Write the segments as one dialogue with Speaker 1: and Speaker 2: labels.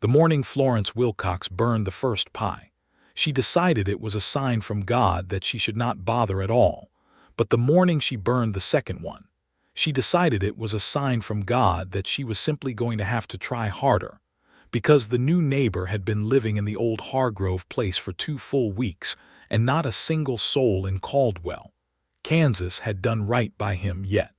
Speaker 1: The morning Florence Wilcox burned the first pie, she decided it was a sign from God that she should not bother at all. But the morning she burned the second one, she decided it was a sign from God that she was simply going to have to try harder, because the new neighbor had been living in the old Hargrove place for 2 full weeks, and not a single soul in Caldwell, Kansas had done right by him yet.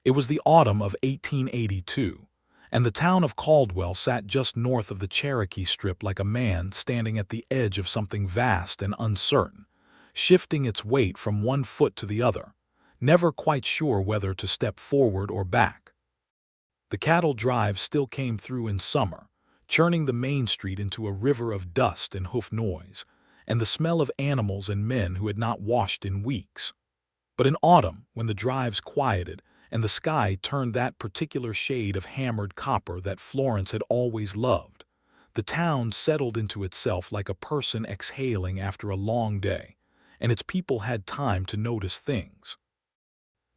Speaker 1: It was the autumn of 1882, and the town of Caldwell sat just north of the Cherokee Strip like a man standing at the edge of something vast and uncertain, shifting its weight from one foot to the other, never quite sure whether to step forward or back. The cattle drive still came through in summer, churning the main street into a river of dust and hoof noise, and the smell of animals and men who had not washed in weeks. But in autumn, when the drives quieted, and the sky turned that particular shade of hammered copper that Florence had always loved, the town settled into itself like a person exhaling after a long day, and its people had time to notice things.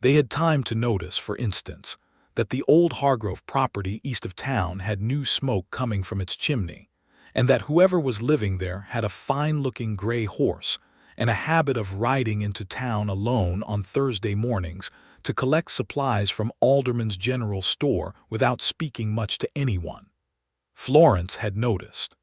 Speaker 1: They had time to notice, for instance, that the old Hargrove property east of town had new smoke coming from its chimney, and that whoever was living there had a fine-looking gray horse and a habit of riding into town alone on Thursday mornings to collect supplies from Alderman's General Store without speaking much to anyone. Florence had noticed.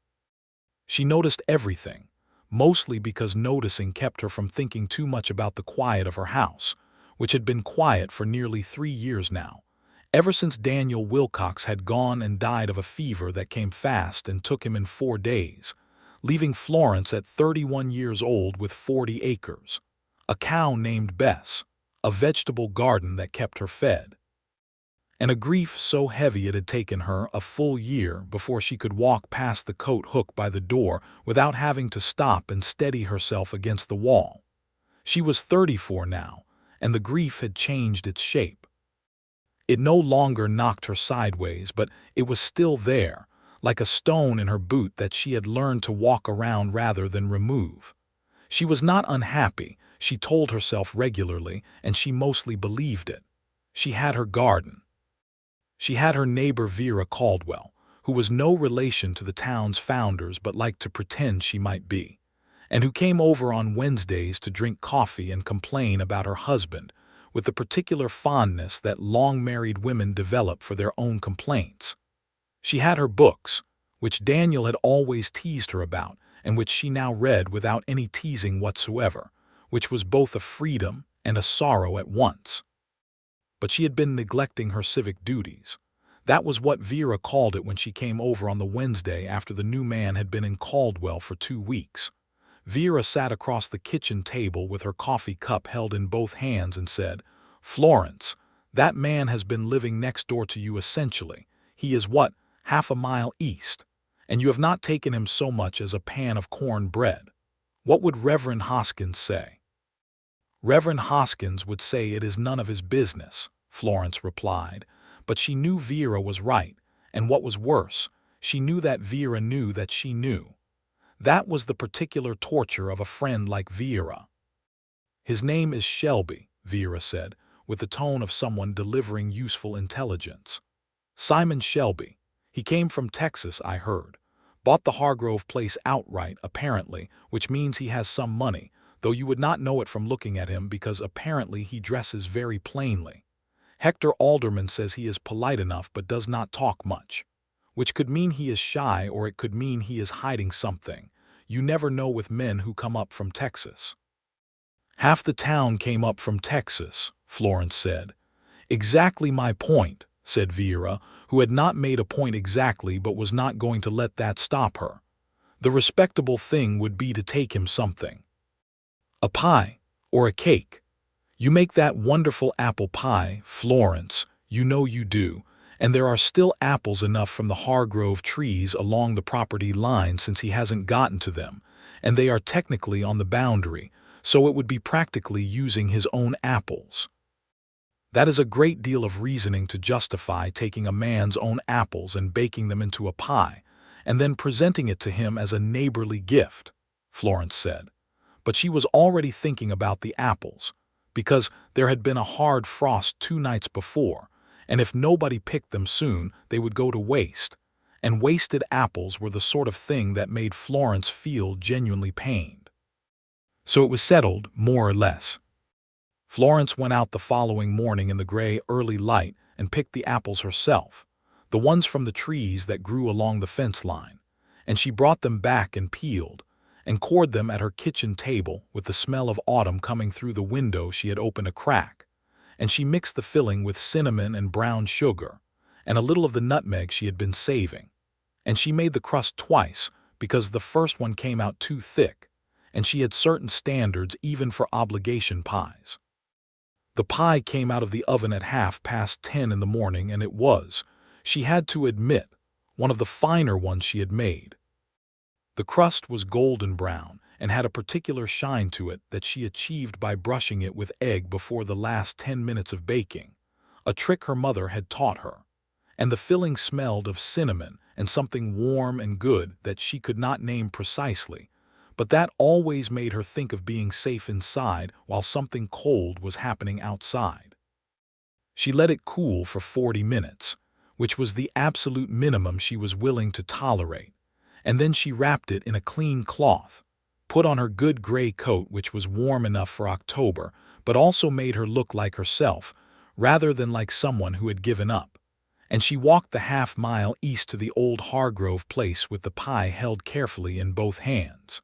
Speaker 1: She noticed everything, mostly because noticing kept her from thinking too much about the quiet of her house, which had been quiet for nearly 3 years now, ever since Daniel Wilcox had gone and died of a fever that came fast and took him in 4 days, leaving Florence at 31 years old with 40 acres, a cow named Bess, a vegetable garden that kept her fed, and a grief so heavy it had taken her a full year before she could walk past the coat hook by the door without having to stop and steady herself against the wall. She was 34 now, and the grief had changed its shape. It no longer knocked her sideways, but it was still there, like a stone in her boot that she had learned to walk around rather than remove. She was not unhappy, she told herself regularly, and she mostly believed it. She had her garden. She had her neighbor Vera Caldwell, who was no relation to the town's founders but liked to pretend she might be, and who came over on Wednesdays to drink coffee and complain about her husband, with the particular fondness that long-married women develop for their own complaints. She had her books, which Daniel had always teased her about, and which she now read without any teasing whatsoever, which was both a freedom and a sorrow at once. But she had been neglecting her civic duties. That was what Vera called it when she came over on the Wednesday after the new man had been in Caldwell for 2 weeks. Vera sat across the kitchen table with her coffee cup held in both hands and said, "Florence, that man has been living next door to you essentially. He is what, half a mile east, and you have not taken him so much as a pan of corn bread. What would Reverend Hoskins say?" "Reverend Hoskins would say it is none of his business," Florence replied, but she knew Vera was right, and what was worse, she knew that Vera knew that she knew. That was the particular torture of a friend like Vera. "His name is Shelby," Vera said, with the tone of someone delivering useful intelligence. "Simon Shelby. He came from Texas, I heard. Bought the Hargrove place outright, apparently, which means he has some money, though you would not know it from looking at him because apparently he dresses very plainly. Hector Alderman says he is polite enough but does not talk much, which could mean he is shy or it could mean he is hiding something. You never know with men who come up from Texas." "Half the town came up from Texas," Florence said. "Exactly my point," said Vera, who had not made a point exactly but was not going to let that stop her. "The respectable thing would be to take him something. A pie, or a cake. You make that wonderful apple pie, Florence, you know you do, and there are still apples enough from the Hargrove trees along the property line since he hasn't gotten to them, and they are technically on the boundary, so it would be practically using his own apples. That is a great deal of reasoning to justify taking a man's own apples and baking them into a pie, and then presenting it to him as a neighborly gift," Florence said. But she was already thinking about the apples, because there had been a hard frost 2 nights before, and if nobody picked them soon, they would go to waste, and wasted apples were the sort of thing that made Florence feel genuinely pained. So it was settled, more or less. Florence went out the following morning in the gray early light and picked the apples herself, the ones from the trees that grew along the fence line, and she brought them back and peeled, and cored them at her kitchen table with the smell of autumn coming through the window she had opened a crack, and she mixed the filling with cinnamon and brown sugar, and a little of the nutmeg she had been saving, and she made the crust twice because the first one came out too thick, and she had certain standards even for obligation pies. The pie came out of the oven at 10:30 in the morning, and it was, she had to admit, one of the finer ones she had made. The crust was golden brown and had a particular shine to it that she achieved by brushing it with egg before the last 10 minutes of baking, a trick her mother had taught her. And the filling smelled of cinnamon and something warm and good that she could not name precisely, but that always made her think of being safe inside while something cold was happening outside. She let it cool for 40 minutes, which was the absolute minimum she was willing to tolerate, and then she wrapped it in a clean cloth, put on her good gray coat which was warm enough for October but also made her look like herself rather than like someone who had given up, and she walked the half-mile east to the old Hargrove place with the pie held carefully in both hands.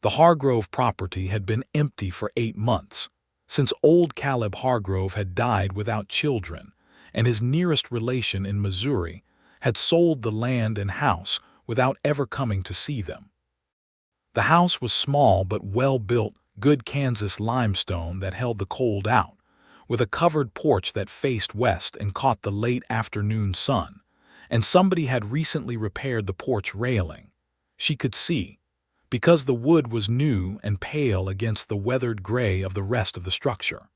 Speaker 1: The Hargrove property had been empty for 8 months, since old Caleb Hargrove had died without children, and his nearest relation in Missouri had sold the land and house without ever coming to see them. The house was small but well-built, good Kansas limestone that held the cold out, with a covered porch that faced west and caught the late afternoon sun, and somebody had recently repaired the porch railing. She could see, because the wood was new and pale against the weathered gray of the rest of the structure.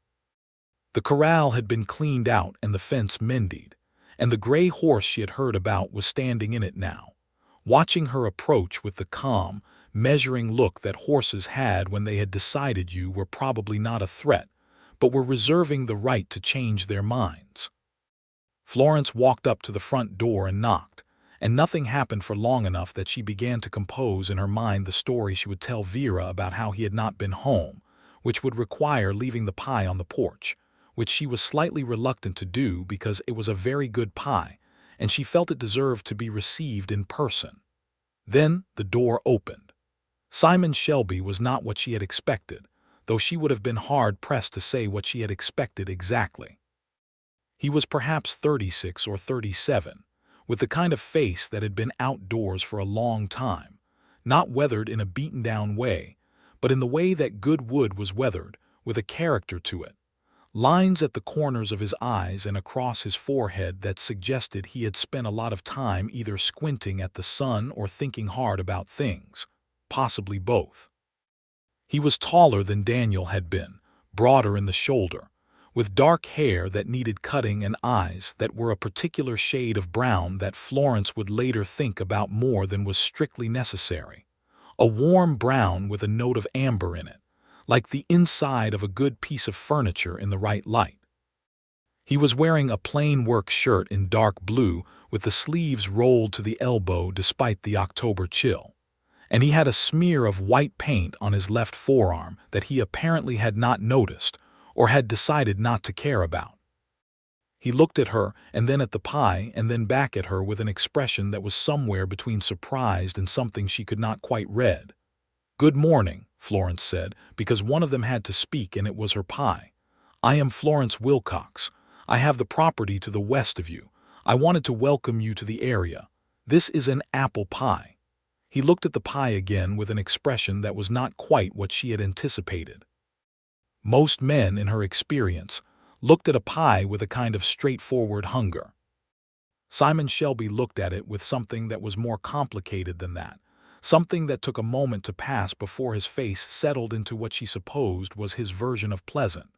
Speaker 1: The corral had been cleaned out and the fence mended, and the gray horse she had heard about was standing in it now, watching her approach with the calm, measuring look that horses had when they had decided you were probably not a threat, but were reserving the right to change their minds. Florence walked up to the front door and knocked, and nothing happened for long enough that she began to compose in her mind the story she would tell Vera about how he had not been home, which would require leaving the pie on the porch, which she was slightly reluctant to do because it was a very good pie, and she felt it deserved to be received in person. Then the door opened. Simon Shelby was not what she had expected, though she would have been hard-pressed to say what she had expected exactly. He was perhaps 36 or 37, with the kind of face that had been outdoors for a long time, not weathered in a beaten-down way, but in the way that good wood was weathered, with a character to it, lines at the corners of his eyes and across his forehead that suggested he had spent a lot of time either squinting at the sun or thinking hard about things, possibly both. He was taller than Daniel had been, broader in the shoulder, with dark hair that needed cutting and eyes that were a particular shade of brown that Florence would later think about more than was strictly necessary, a warm brown with a note of amber in it, like the inside of a good piece of furniture in the right light. He was wearing a plain work shirt in dark blue with the sleeves rolled to the elbow despite the October chill, and he had a smear of white paint on his left forearm that he apparently had not noticed or had decided not to care about. He looked at her and then at the pie and then back at her with an expression that was somewhere between surprised and something she could not quite read. "Good morning," Florence said, because one of them had to speak and it was her pie. "I am Florence Wilcox. I have the property to the west of you. I wanted to welcome you to the area. This is an apple pie." He looked at the pie again with an expression that was not quite what she had anticipated. Most men, in her experience, looked at a pie with a kind of straightforward hunger. Simon Shelby looked at it with something that was more complicated than that, something that took a moment to pass before his face settled into what she supposed was his version of pleasant.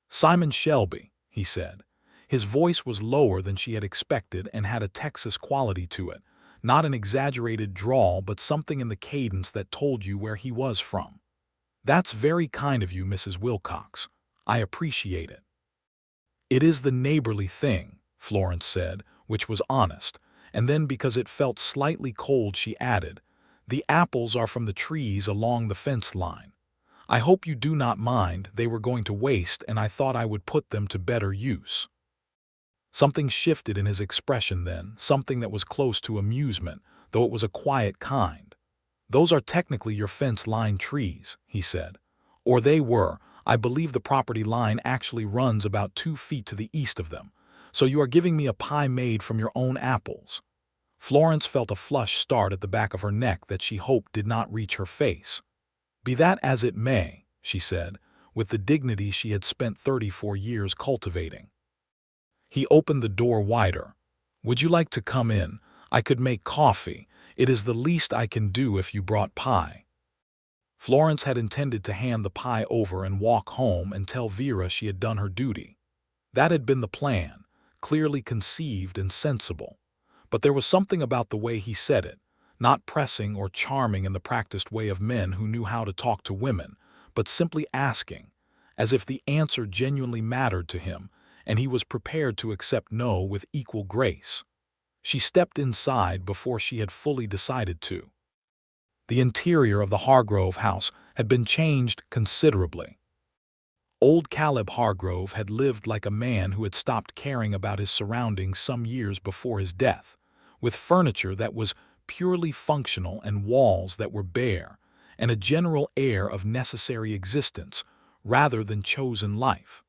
Speaker 1: "Simon Shelby," he said. His voice was lower than she had expected and had a Texas quality to it, not an exaggerated drawl but something in the cadence that told you where he was from. "That's very kind of you, Mrs. Wilcox. I appreciate it." "It is the neighborly thing," Florence said, which was honest, and then because it felt slightly cold she added, "The apples are from the trees along the fence line. I hope you do not mind, they were going to waste and I thought I would put them to better use." Something shifted in his expression then, something that was close to amusement, though it was a quiet kind. "Those are technically your fence-line trees," he said. "Or they were. I believe the property line actually runs about 2 feet to the east of them. So you are giving me a pie made from your own apples." Florence felt a flush start at the back of her neck that she hoped did not reach her face. "Be that as it may," she said, with the dignity she had spent 34 years cultivating. He opened the door wider. "Would you like to come in? I could make coffee. It is the least I can do if you brought pie." Florence had intended to hand the pie over and walk home and tell Vera she had done her duty. That had been the plan, clearly conceived and sensible. But there was something about the way he said it, not pressing or charming in the practiced way of men who knew how to talk to women, but simply asking, as if the answer genuinely mattered to him, and he was prepared to accept no with equal grace. She stepped inside before she had fully decided to. The interior of the Hargrove house had been changed considerably. Old Caleb Hargrove had lived like a man who had stopped caring about his surroundings some years before his death, with furniture that was purely functional and walls that were bare, and a general air of necessary existence rather than chosen life.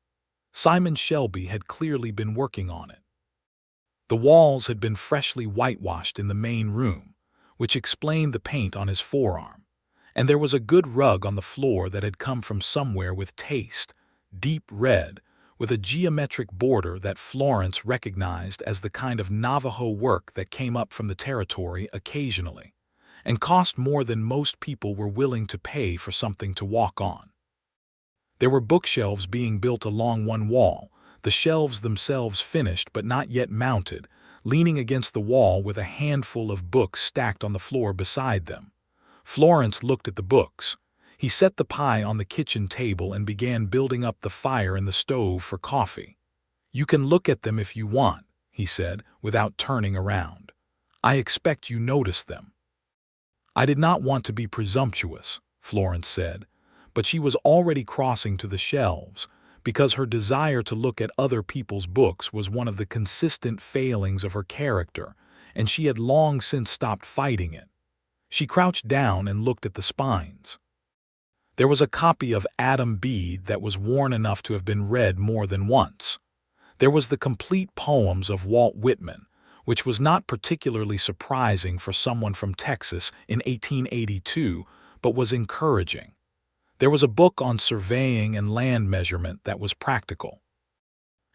Speaker 1: Simon Shelby had clearly been working on it. The walls had been freshly whitewashed in the main room, which explained the paint on his forearm, and there was a good rug on the floor that had come from somewhere with taste, deep red, with a geometric border that Florence recognized as the kind of Navajo work that came up from the territory occasionally, and cost more than most people were willing to pay for something to walk on. There were bookshelves being built along one wall, the shelves themselves finished but not yet mounted, leaning against the wall with a handful of books stacked on the floor beside them. Florence looked at the books. He set the pie on the kitchen table and began building up the fire in the stove for coffee. "You can look at them if you want," he said, without turning around. "I expect you noticed them." "I did not want to be presumptuous," Florence said, but she was already crossing to the shelves, because her desire to look at other people's books was one of the consistent failings of her character, and she had long since stopped fighting it. She crouched down and looked at the spines. There was a copy of Adam Bede that was worn enough to have been read more than once. There was the complete poems of Walt Whitman, which was not particularly surprising for someone from Texas in 1882, but was encouraging. There was a book on surveying and land measurement that was practical.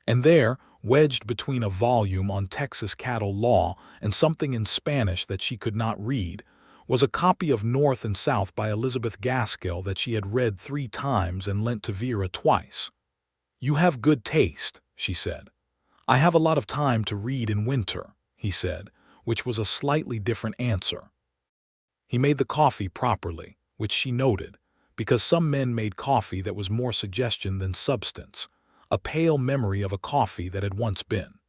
Speaker 1: And there, wedged between a volume on Texas cattle law and something in Spanish that she could not read, was a copy of North and South by Elizabeth Gaskell that she had read 3 times and lent to Vera twice. "You have good taste," she said. "I have a lot of time to read in winter," he said, which was a slightly different answer. He made the coffee properly, which she noted, because some men made coffee that was more suggestion than substance, a pale memory of a coffee that had once been.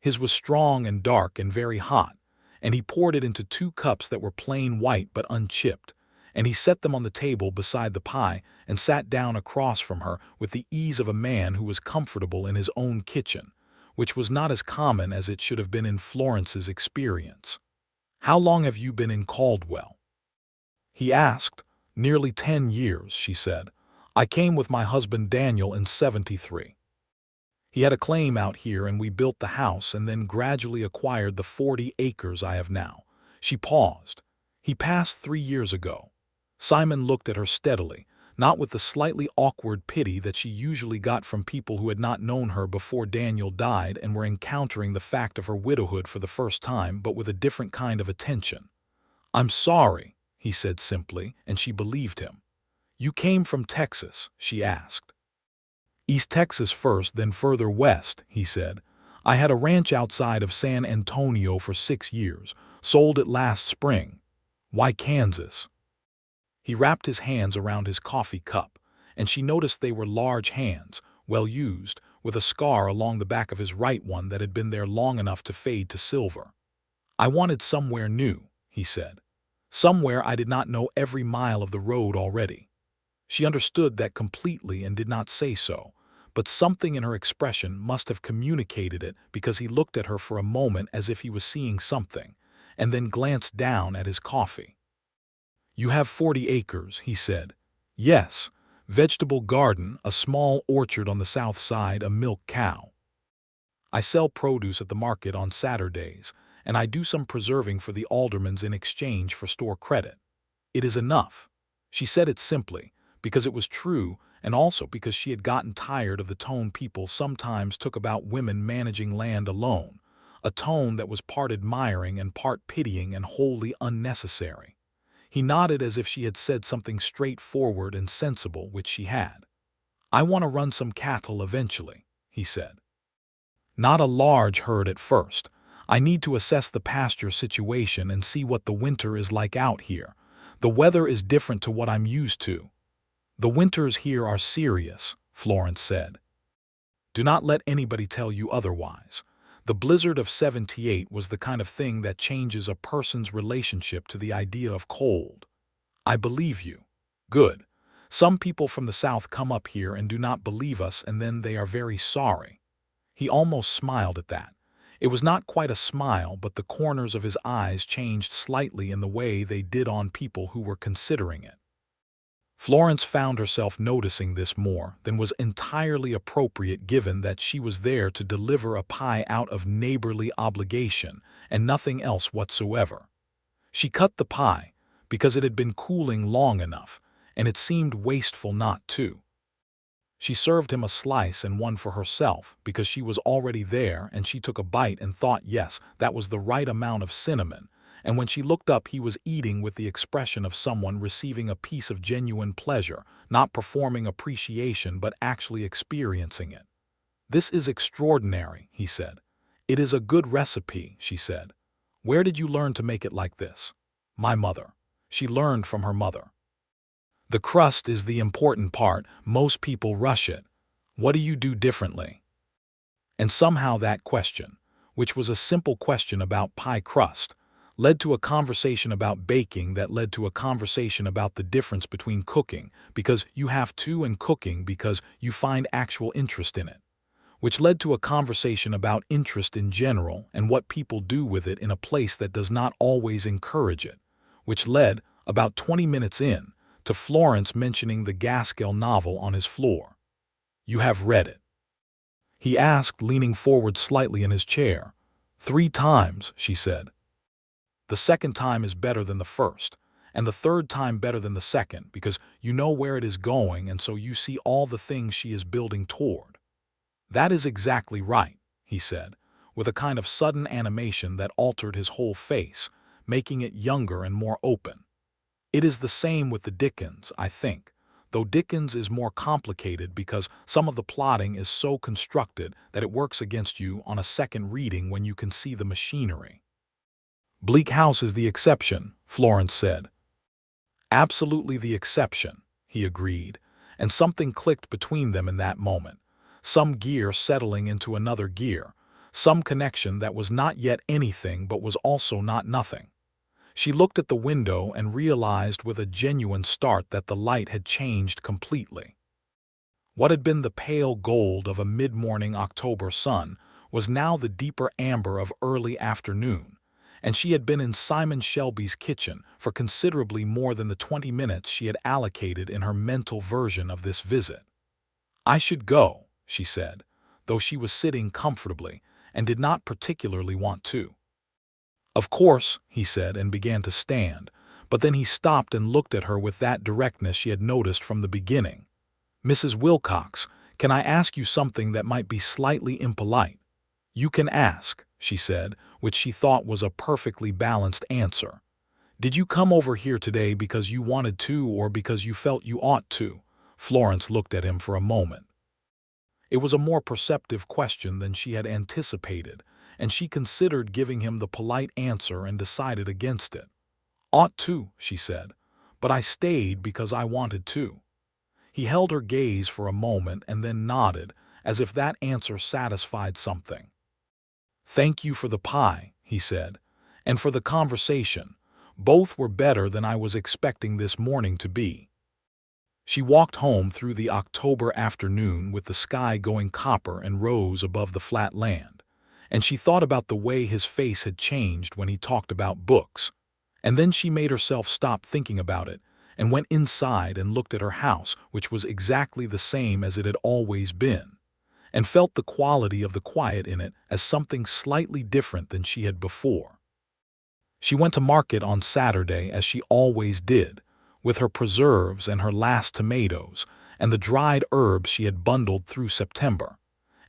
Speaker 1: His was strong and dark and very hot, and he poured it into 2 cups that were plain white but unchipped, and he set them on the table beside the pie and sat down across from her with the ease of a man who was comfortable in his own kitchen, which was not as common as it should have been in Florence's experience. "How long have you been in Caldwell?" he asked. "Nearly 10 years," she said. "I came with my husband Daniel in '73. He had a claim out here and we built the house and then gradually acquired the 40 acres I have now." She paused. "He passed 3 years ago." Simon looked at her steadily, not with the slightly awkward pity that she usually got from people who had not known her before Daniel died and were encountering the fact of her widowhood for the first time, but with a different kind of attention. "I'm sorry," he said simply, and she believed him. "You came from Texas?" she asked. "East Texas first, then further west," he said. "I had a ranch outside of San Antonio for 6 years, sold it last spring." "Why Kansas?" He wrapped his hands around his coffee cup, and she noticed they were large hands, well used, with a scar along the back of his right one that had been there long enough to fade to silver. I wanted somewhere new, he said. Somewhere I did not know every mile of the road already. She understood that completely and did not say so, but something in her expression must have communicated it because he looked at her for a moment as if he was seeing something, and then glanced down at his coffee. You have 40 acres, he said. Yes, vegetable garden, a small orchard on the south side, a milk cow. I sell produce at the market on Saturdays, and I do some preserving for the aldermans in exchange for store credit. It is enough. She said it simply, because it was true, and also because she had gotten tired of the tone people sometimes took about women managing land alone, a tone that was part admiring and part pitying and wholly unnecessary. He nodded as if she had said something straightforward and sensible, which she had. I want to run some cattle eventually, he said. Not a large herd at first. I need to assess the pasture situation and see what the winter is like out here. The weather is different to what I'm used to. The winters here are serious, Florence said. Do not let anybody tell you otherwise. The blizzard of '78 was the kind of thing that changes a person's relationship to the idea of cold. I believe you. Good. Some people from the South come up here and do not believe us, and then they are very sorry. He almost smiled at that. It was not quite a smile, but the corners of his eyes changed slightly in the way they did on people who were considering it. Florence found herself noticing this more than was entirely appropriate given that she was there to deliver a pie out of neighborly obligation and nothing else whatsoever. She cut the pie because it had been cooling long enough, and it seemed wasteful not to. She served him a slice and one for herself because she was already there, and she took a bite and thought, yes, that was the right amount of cinnamon, and when she looked up he was eating with the expression of someone receiving a piece of genuine pleasure, not performing appreciation but actually experiencing it. This is extraordinary, he said. It is a good recipe, she said. Where did you learn to make it like this? My mother. She learned from her mother. The crust is the important part. Most people rush it. What do you do differently? And somehow that question, which was a simple question about pie crust, led to a conversation about baking that led to a conversation about the difference between cooking because you have to and cooking because you find actual interest in it, which led to a conversation about interest in general and what people do with it in a place that does not always encourage it, which led, about 20 minutes in, to Florence mentioning the Gaskell novel on his floor. You have read it? He asked, leaning forward slightly in his chair. 3 times, she said. The second time is better than the first, and the third time better than the second, because you know where it is going and so you see all the things she is building toward. That is exactly right, he said, with a kind of sudden animation that altered his whole face, making it younger and more open. It is the same with the Dickens, I think, though Dickens is more complicated because some of the plotting is so constructed that it works against you on a second reading when you can see the machinery. Bleak House is the exception, Florence said. Absolutely the exception, he agreed, and something clicked between them in that moment, some gear settling into another gear, some connection that was not yet anything but was also not nothing. She looked at the window and realized with a genuine start that the light had changed completely. What had been the pale gold of a mid-morning October sun was now the deeper amber of early afternoon, and she had been in Simon Shelby's kitchen for considerably more than the 20 minutes she had allocated in her mental version of this visit. I should go, she said, though she was sitting comfortably and did not particularly want to. Of course, he said, and began to stand, but then he stopped and looked at her with that directness she had noticed from the beginning. Mrs. Wilcox, can I ask you something that might be slightly impolite? You can ask, she said, which she thought was a perfectly balanced answer. Did you come over here today because you wanted to or because you felt you ought to? Florence looked at him for a moment. It was a more perceptive question than she had anticipated, and she considered giving him the polite answer and decided against it. Ought to, she said, but I stayed because I wanted to. He held her gaze for a moment and then nodded, as if that answer satisfied something. Thank you for the pie, he said, And for the conversation, both were better than I was expecting this morning to be. She walked home through the October afternoon with the sky going copper and rose above the flat land, and she thought about the way his face had changed when he talked about books. And then she made herself stop thinking about it and went inside and looked at her house, which was exactly the same as it had always been, and felt the quality of the quiet in it as something slightly different than she had before. She went to market on Saturday as she always did, with her preserves and her last tomatoes and the dried herbs she had bundled through September,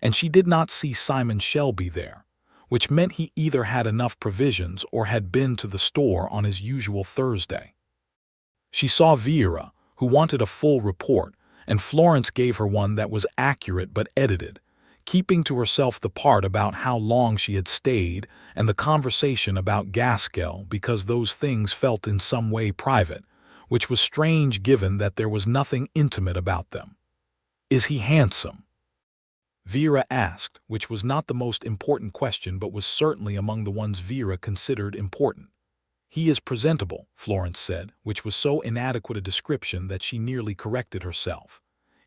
Speaker 1: and she did not see Simon Shelby there, which meant he either had enough provisions or had been to the store on his usual Thursday. She saw Vera, who wanted a full report, and Florence gave her one that was accurate but edited, keeping to herself the part about how long she had stayed and the conversation about Gaskell because those things felt in some way private, which was strange given that there was nothing intimate about them. "Is he handsome?" Vera asked, which was not the most important question but was certainly among the ones Vera considered important. "He is presentable," Florence said, which was so inadequate a description that she nearly corrected herself.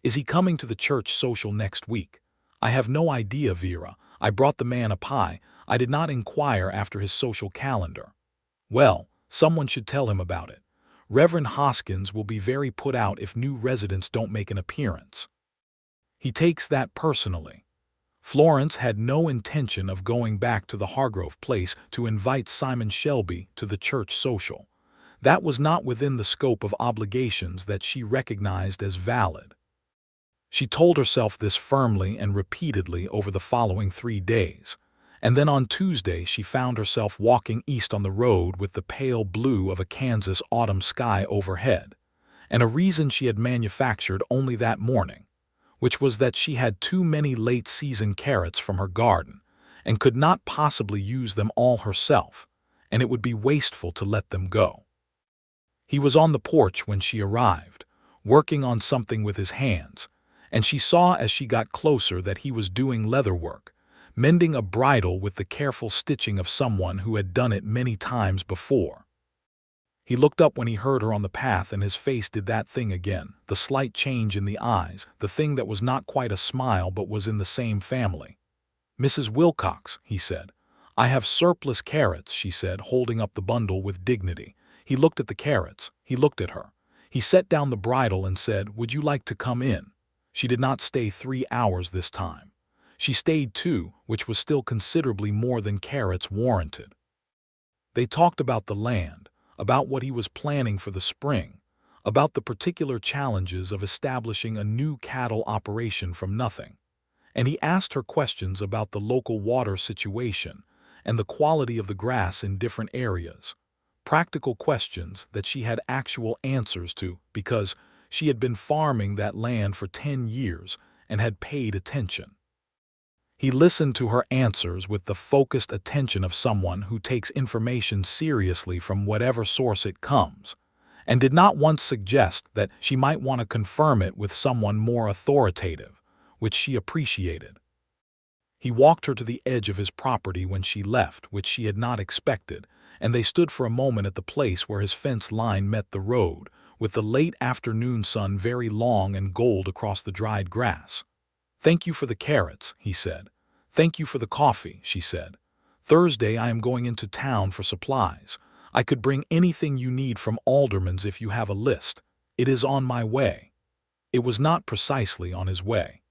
Speaker 1: "Is he coming to the church social next week?" "I have no idea, Vera. I brought the man a pie. I did not inquire after his social calendar." "Well, someone should tell him about it. Reverend Hoskins will be very put out if new residents don't make an appearance. He takes that personally." Florence had no intention of going back to the Hargrove place to invite Simon Shelby to the church social. That was not within the scope of obligations that she recognized as valid. She told herself this firmly and repeatedly over the following 3 days, and then on Tuesday she found herself walking east on the road with the pale blue of a Kansas autumn sky overhead, and a reason she had manufactured only that morning, which was that she had too many late-season carrots from her garden and could not possibly use them all herself, and it would be wasteful to let them go. He was on the porch when she arrived, working on something with his hands, and she saw as she got closer that he was doing leather work, mending a bridle with the careful stitching of someone who had done it many times before. He looked up when he heard her on the path, and his face did that thing again, the slight change in the eyes, the thing that was not quite a smile but was in the same family. "Mrs. Wilcox," he said. "I have surplus carrots," she said, holding up the bundle with dignity. He looked at the carrots. He looked at her. He set down the bridle and said, "Would you like to come in?" She did not stay 3 hours this time. She stayed 2, which was still considerably more than carrots warranted. They talked about the land, about what he was planning for the spring, about the particular challenges of establishing a new cattle operation from nothing, and he asked her questions about the local water situation and the quality of the grass in different areas, practical questions that she had actual answers to because she had been farming that land for 10 years and had paid attention. He listened to her answers with the focused attention of someone who takes information seriously from whatever source it comes, and did not once suggest that she might want to confirm it with someone more authoritative, which she appreciated. He walked her to the edge of his property when she left, which she had not expected, and they stood for a moment at the place where his fence line met the road, with the late afternoon sun very long and gold across the dried grass. "Thank you for the carrots," he said. "Thank you for the coffee," she said. "Thursday I am going into town for supplies. I could bring anything you need from Alderman's if you have a list. It is on my way." It was not precisely on his way.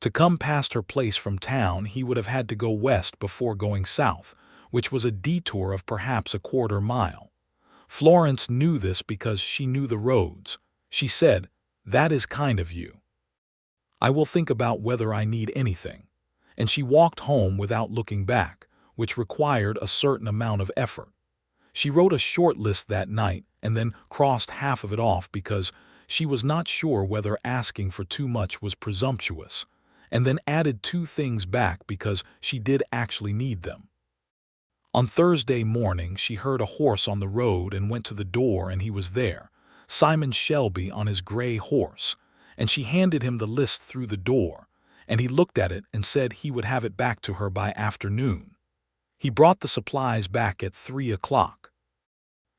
Speaker 1: To come past her place from town he would have had to go west before going south, which was a detour of perhaps a 1/4 mile. Florence knew this because she knew the roads. She said, "That is kind of you. I will think about whether I need anything," and she walked home without looking back, which required a certain amount of effort. She wrote a short list that night and then crossed half of it off because she was not sure whether asking for too much was presumptuous, and then added 2 things back because she did actually need them. On Thursday morning she heard a horse on the road and went to the door, and he was there, Simon Shelby on his gray horse, and she handed him the list through the door, and he looked at it and said he would have it back to her by afternoon. He brought the supplies back at 3 o'clock.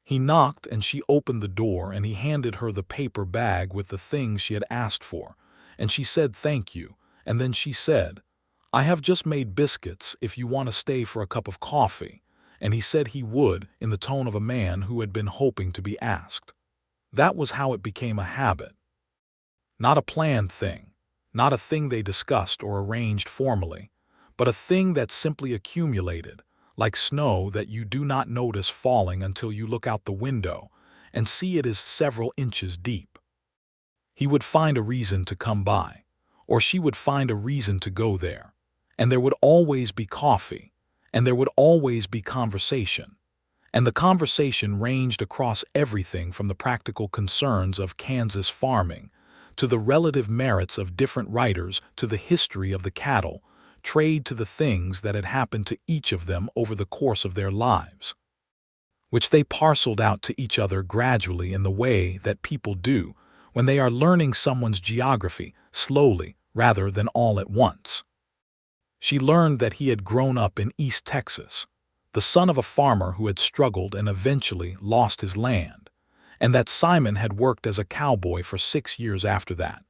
Speaker 1: He knocked and she opened the door and he handed her the paper bag with the things she had asked for, and she said thank you, and then she said, "I have just made biscuits if you want to stay for a cup of coffee," and he said he would in the tone of a man who had been hoping to be asked. That was how it became a habit. Not a planned thing, not a thing they discussed or arranged formally, but a thing that simply accumulated, like snow that you do not notice falling until you look out the window and see it is several inches deep. He would find a reason to come by, or she would find a reason to go there, and there would always be coffee, and there would always be conversation. And the conversation ranged across everything from the practical concerns of Kansas farming to the relative merits of different writers to the history of the cattle trade to the things that had happened to each of them over the course of their lives, which they parceled out to each other gradually in the way that people do when they are learning someone's geography, slowly rather than all at once. She learned that he had grown up in East Texas, the son of a farmer who had struggled and eventually lost his land, and that Simon had worked as a cowboy for 6 years after that,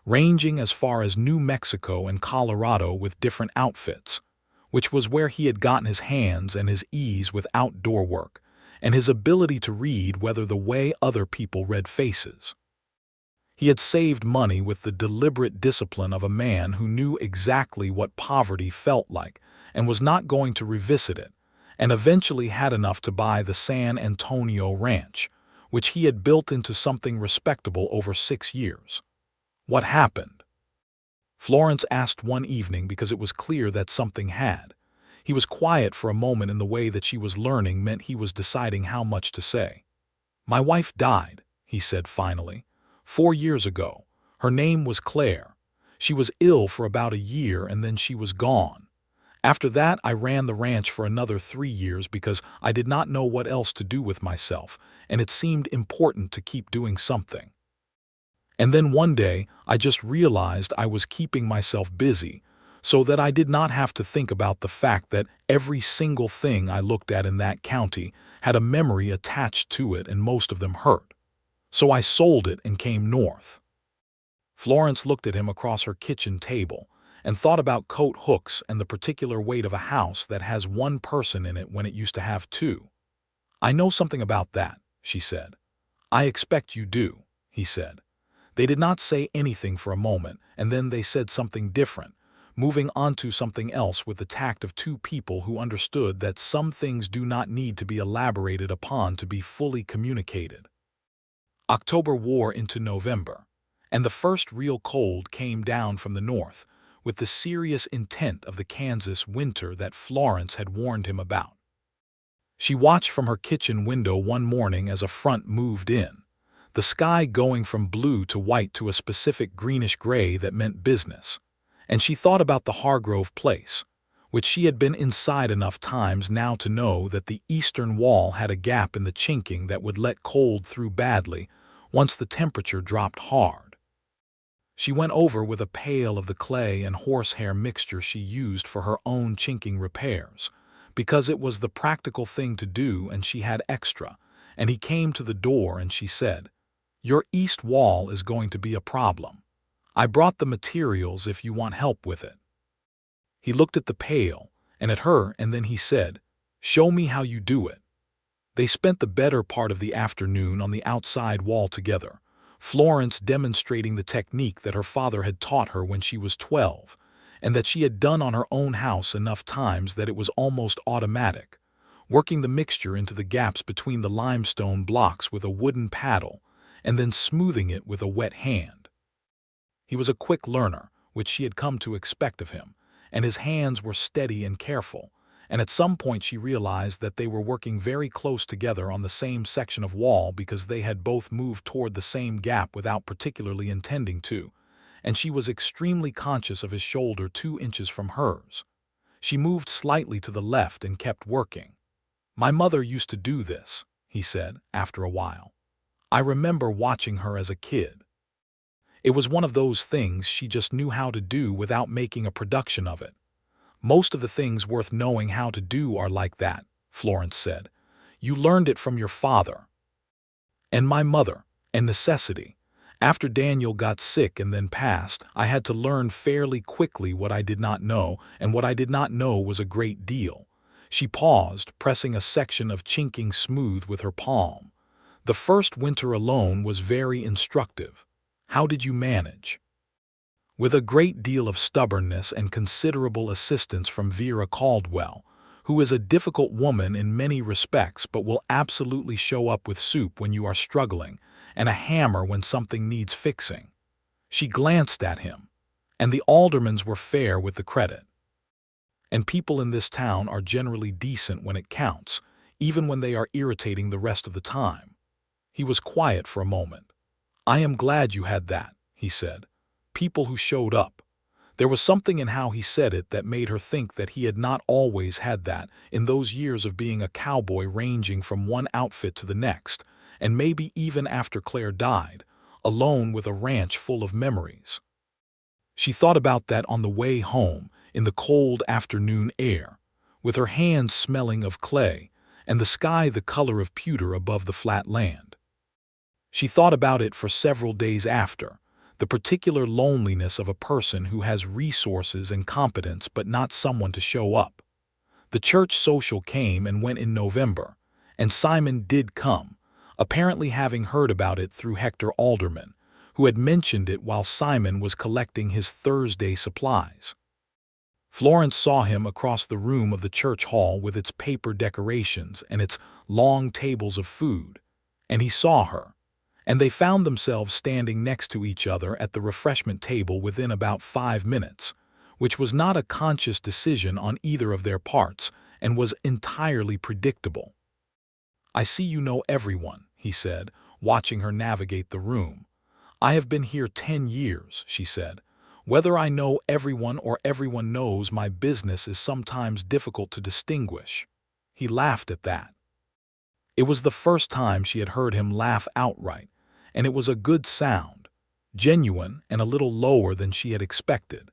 Speaker 1: ranging as far as New Mexico and Colorado with different outfits, which was where he had gotten his hands and his ease with outdoor work, and his ability to read weather the way other people read faces. He had saved money with the deliberate discipline of a man who knew exactly what poverty felt like and was not going to revisit it, and eventually had enough to buy the San Antonio ranch, which he had built into something respectable over 6 years. What happened? Florence asked one evening because it was clear that something had. He was quiet for a moment in the way that she was learning meant he was deciding how much to say. "My wife died," he said finally, 4 years ago. Her name was Claire. She was ill for about a year and then she was gone. After that, I ran the ranch for another 3 years because I did not know what else to do with myself, and it seemed important to keep doing something. And then one day, I just realized I was keeping myself busy so that I did not have to think about the fact that every single thing I looked at in that county had a memory attached to it and most of them hurt. So I sold it and came north. Florence looked at him across her kitchen table and thought about coat hooks and the particular weight of a house that has one person in it when it used to have two. "I know something about that," she said. "I expect you do," he said. They did not say anything for a moment, and then they said something different, moving on to something else with the tact of two people who understood that some things do not need to be elaborated upon to be fully communicated. October wore into November, and the first real cold came down from the north, with the serious intent of the Kansas winter that Florence had warned him about. She watched from her kitchen window one morning as a front moved in, the sky going from blue to white to a specific greenish-gray that meant business, and she thought about the Hargrove place, which she had been inside enough times now to know that the eastern wall had a gap in the chinking that would let cold through badly once the temperature dropped hard. She went over with a pail of the clay and horsehair mixture she used for her own chinking repairs, because it was the practical thing to do and she had extra, and he came to the door and she said, "Your east wall is going to be a problem. I brought the materials if you want help with it." He looked at the pail and at her and then he said, "Show me how you do it." They spent the better part of the afternoon on the outside wall together, Florence demonstrating the technique that her father had taught her when she was 12, and that she had done on her own house enough times that it was almost automatic, working the mixture into the gaps between the limestone blocks with a wooden paddle, and then smoothing it with a wet hand. He was a quick learner, which she had come to expect of him, and his hands were steady and careful, and at some point she realized that they were working very close together on the same section of wall because they had both moved toward the same gap without particularly intending to, and she was extremely conscious of his shoulder 2 inches from hers. She moved slightly to the left and kept working. "My mother used to do this," he said, after a while. "I remember watching her as a kid. It was one of those things she just knew how to do without making a production of it. Most of the things worth knowing how to do are like that, Florence said. You learned it from your father and my mother, and necessity. After Daniel got sick and then passed, I had to learn fairly quickly what I did not know, and what I did not know was a great deal. She paused, pressing a section of chinking smooth with her palm. The first winter alone was very instructive. How did you manage? With a great deal of stubbornness and considerable assistance from Vera Caldwell, who is a difficult woman in many respects but will absolutely show up with soup when you are struggling, and a hammer when something needs fixing. She glanced at him, and the aldermans were fair with the credit. And people in this town are generally decent when it counts, even when they are irritating the rest of the time. He was quiet for a moment. I am glad you had that, he said. People who showed up. There was something in how he said it that made her think that he had not always had that in those years of being a cowboy ranging from one outfit to the next, and maybe even after Claire died, alone with a ranch full of memories. She thought about that on the way home, in the cold afternoon air, with her hands smelling of clay, and the sky the color of pewter above the flat land. She thought about it for several days after, the particular loneliness of a person who has resources and competence but not someone to show up. The church social came and went in November, and Simon did come, apparently having heard about it through Hector Alderman, who had mentioned it while Simon was collecting his Thursday supplies. Florence saw him across the room of the church hall with its paper decorations and its long tables of food, and he saw her, and they found themselves standing next to each other at the refreshment table within about 5 minutes, which was not a conscious decision on either of their parts and was entirely predictable. I see you know everyone, he said, watching her navigate the room. I have been here 10 years, she said. Whether I know everyone or everyone knows my business is sometimes difficult to distinguish. He laughed at that. It was the first time she had heard him laugh outright, and it was a good sound, genuine and a little lower than she had expected,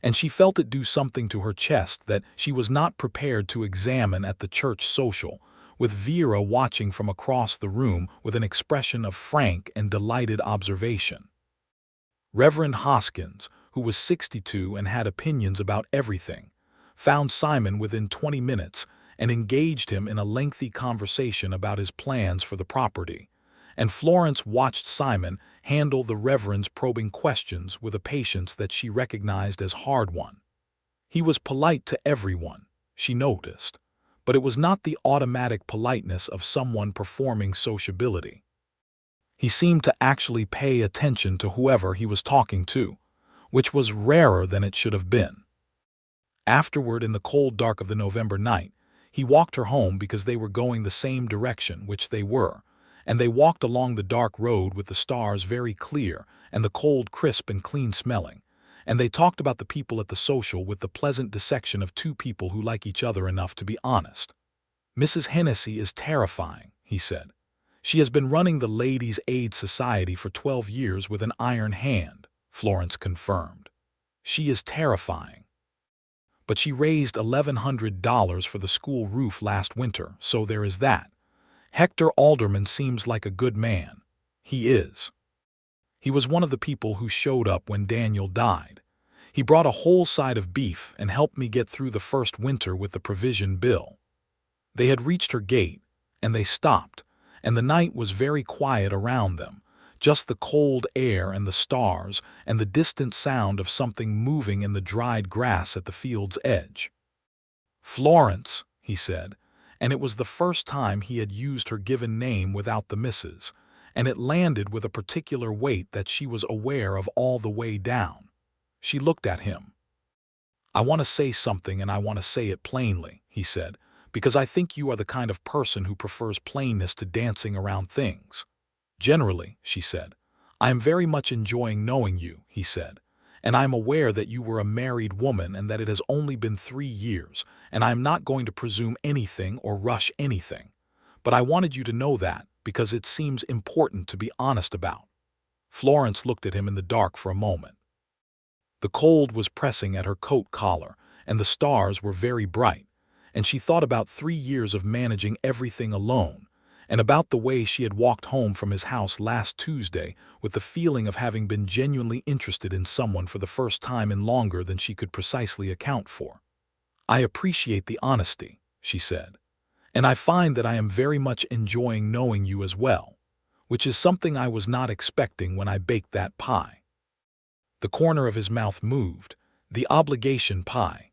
Speaker 1: and she felt it do something to her chest that she was not prepared to examine at the church social, with Vera watching from across the room with an expression of frank and delighted observation. Reverend Hoskins, who was 62 and had opinions about everything, found Simon within 20 minutes and engaged him in a lengthy conversation about his plans for the property, and Florence watched Simon handle the Reverend's probing questions with a patience that she recognized as hard-won. He was polite to everyone, she noticed, but it was not the automatic politeness of someone performing sociability. He seemed to actually pay attention to whoever he was talking to, which was rarer than it should have been. Afterward, in the cold dark of the November night, he walked her home because they were going the same direction which they were, and they walked along the dark road with the stars very clear and the cold crisp and clean smelling, and they talked about the people at the social with the pleasant dissection of two people who like each other enough to be honest. Mrs. Hennessy is terrifying, he said. She has been running the Ladies' Aid Society for 12 years with an iron hand, Florence confirmed. She is terrifying. But she raised $1,100 for the school roof last winter, so there is that. Hector Alderman seems like a good man. He is. He was one of the people who showed up when Daniel died. He brought a whole side of beef and helped me get through the first winter with the provision bill. They had reached her gate, and they stopped, and the night was very quiet around them, just the cold air and the stars and the distant sound of something moving in the dried grass at the field's edge. Florence, he said, and it was the first time he had used her given name without the misses, and it landed with a particular weight that she was aware of all the way down. She looked at him. I want to say something, and I want to say it plainly, he said, because I think you are the kind of person who prefers plainness to dancing around things. Generally, she said. I am very much enjoying knowing you, he said, and I am aware that you were a married woman and that it has only been 3 years, and I am not going to presume anything or rush anything. But I wanted you to know that, because it seems important to be honest about. Florence looked at him in the dark for a moment. The cold was pressing at her coat collar, and the stars were very bright, and she thought about 3 years of managing everything alone, and about the way she had walked home from his house last Tuesday with the feeling of having been genuinely interested in someone for the first time in longer than she could precisely account for. "I appreciate the honesty," she said, "and I find that I am very much enjoying knowing you as well, which is something I was not expecting when I baked that pie." The corner of his mouth moved. "The obligation pie."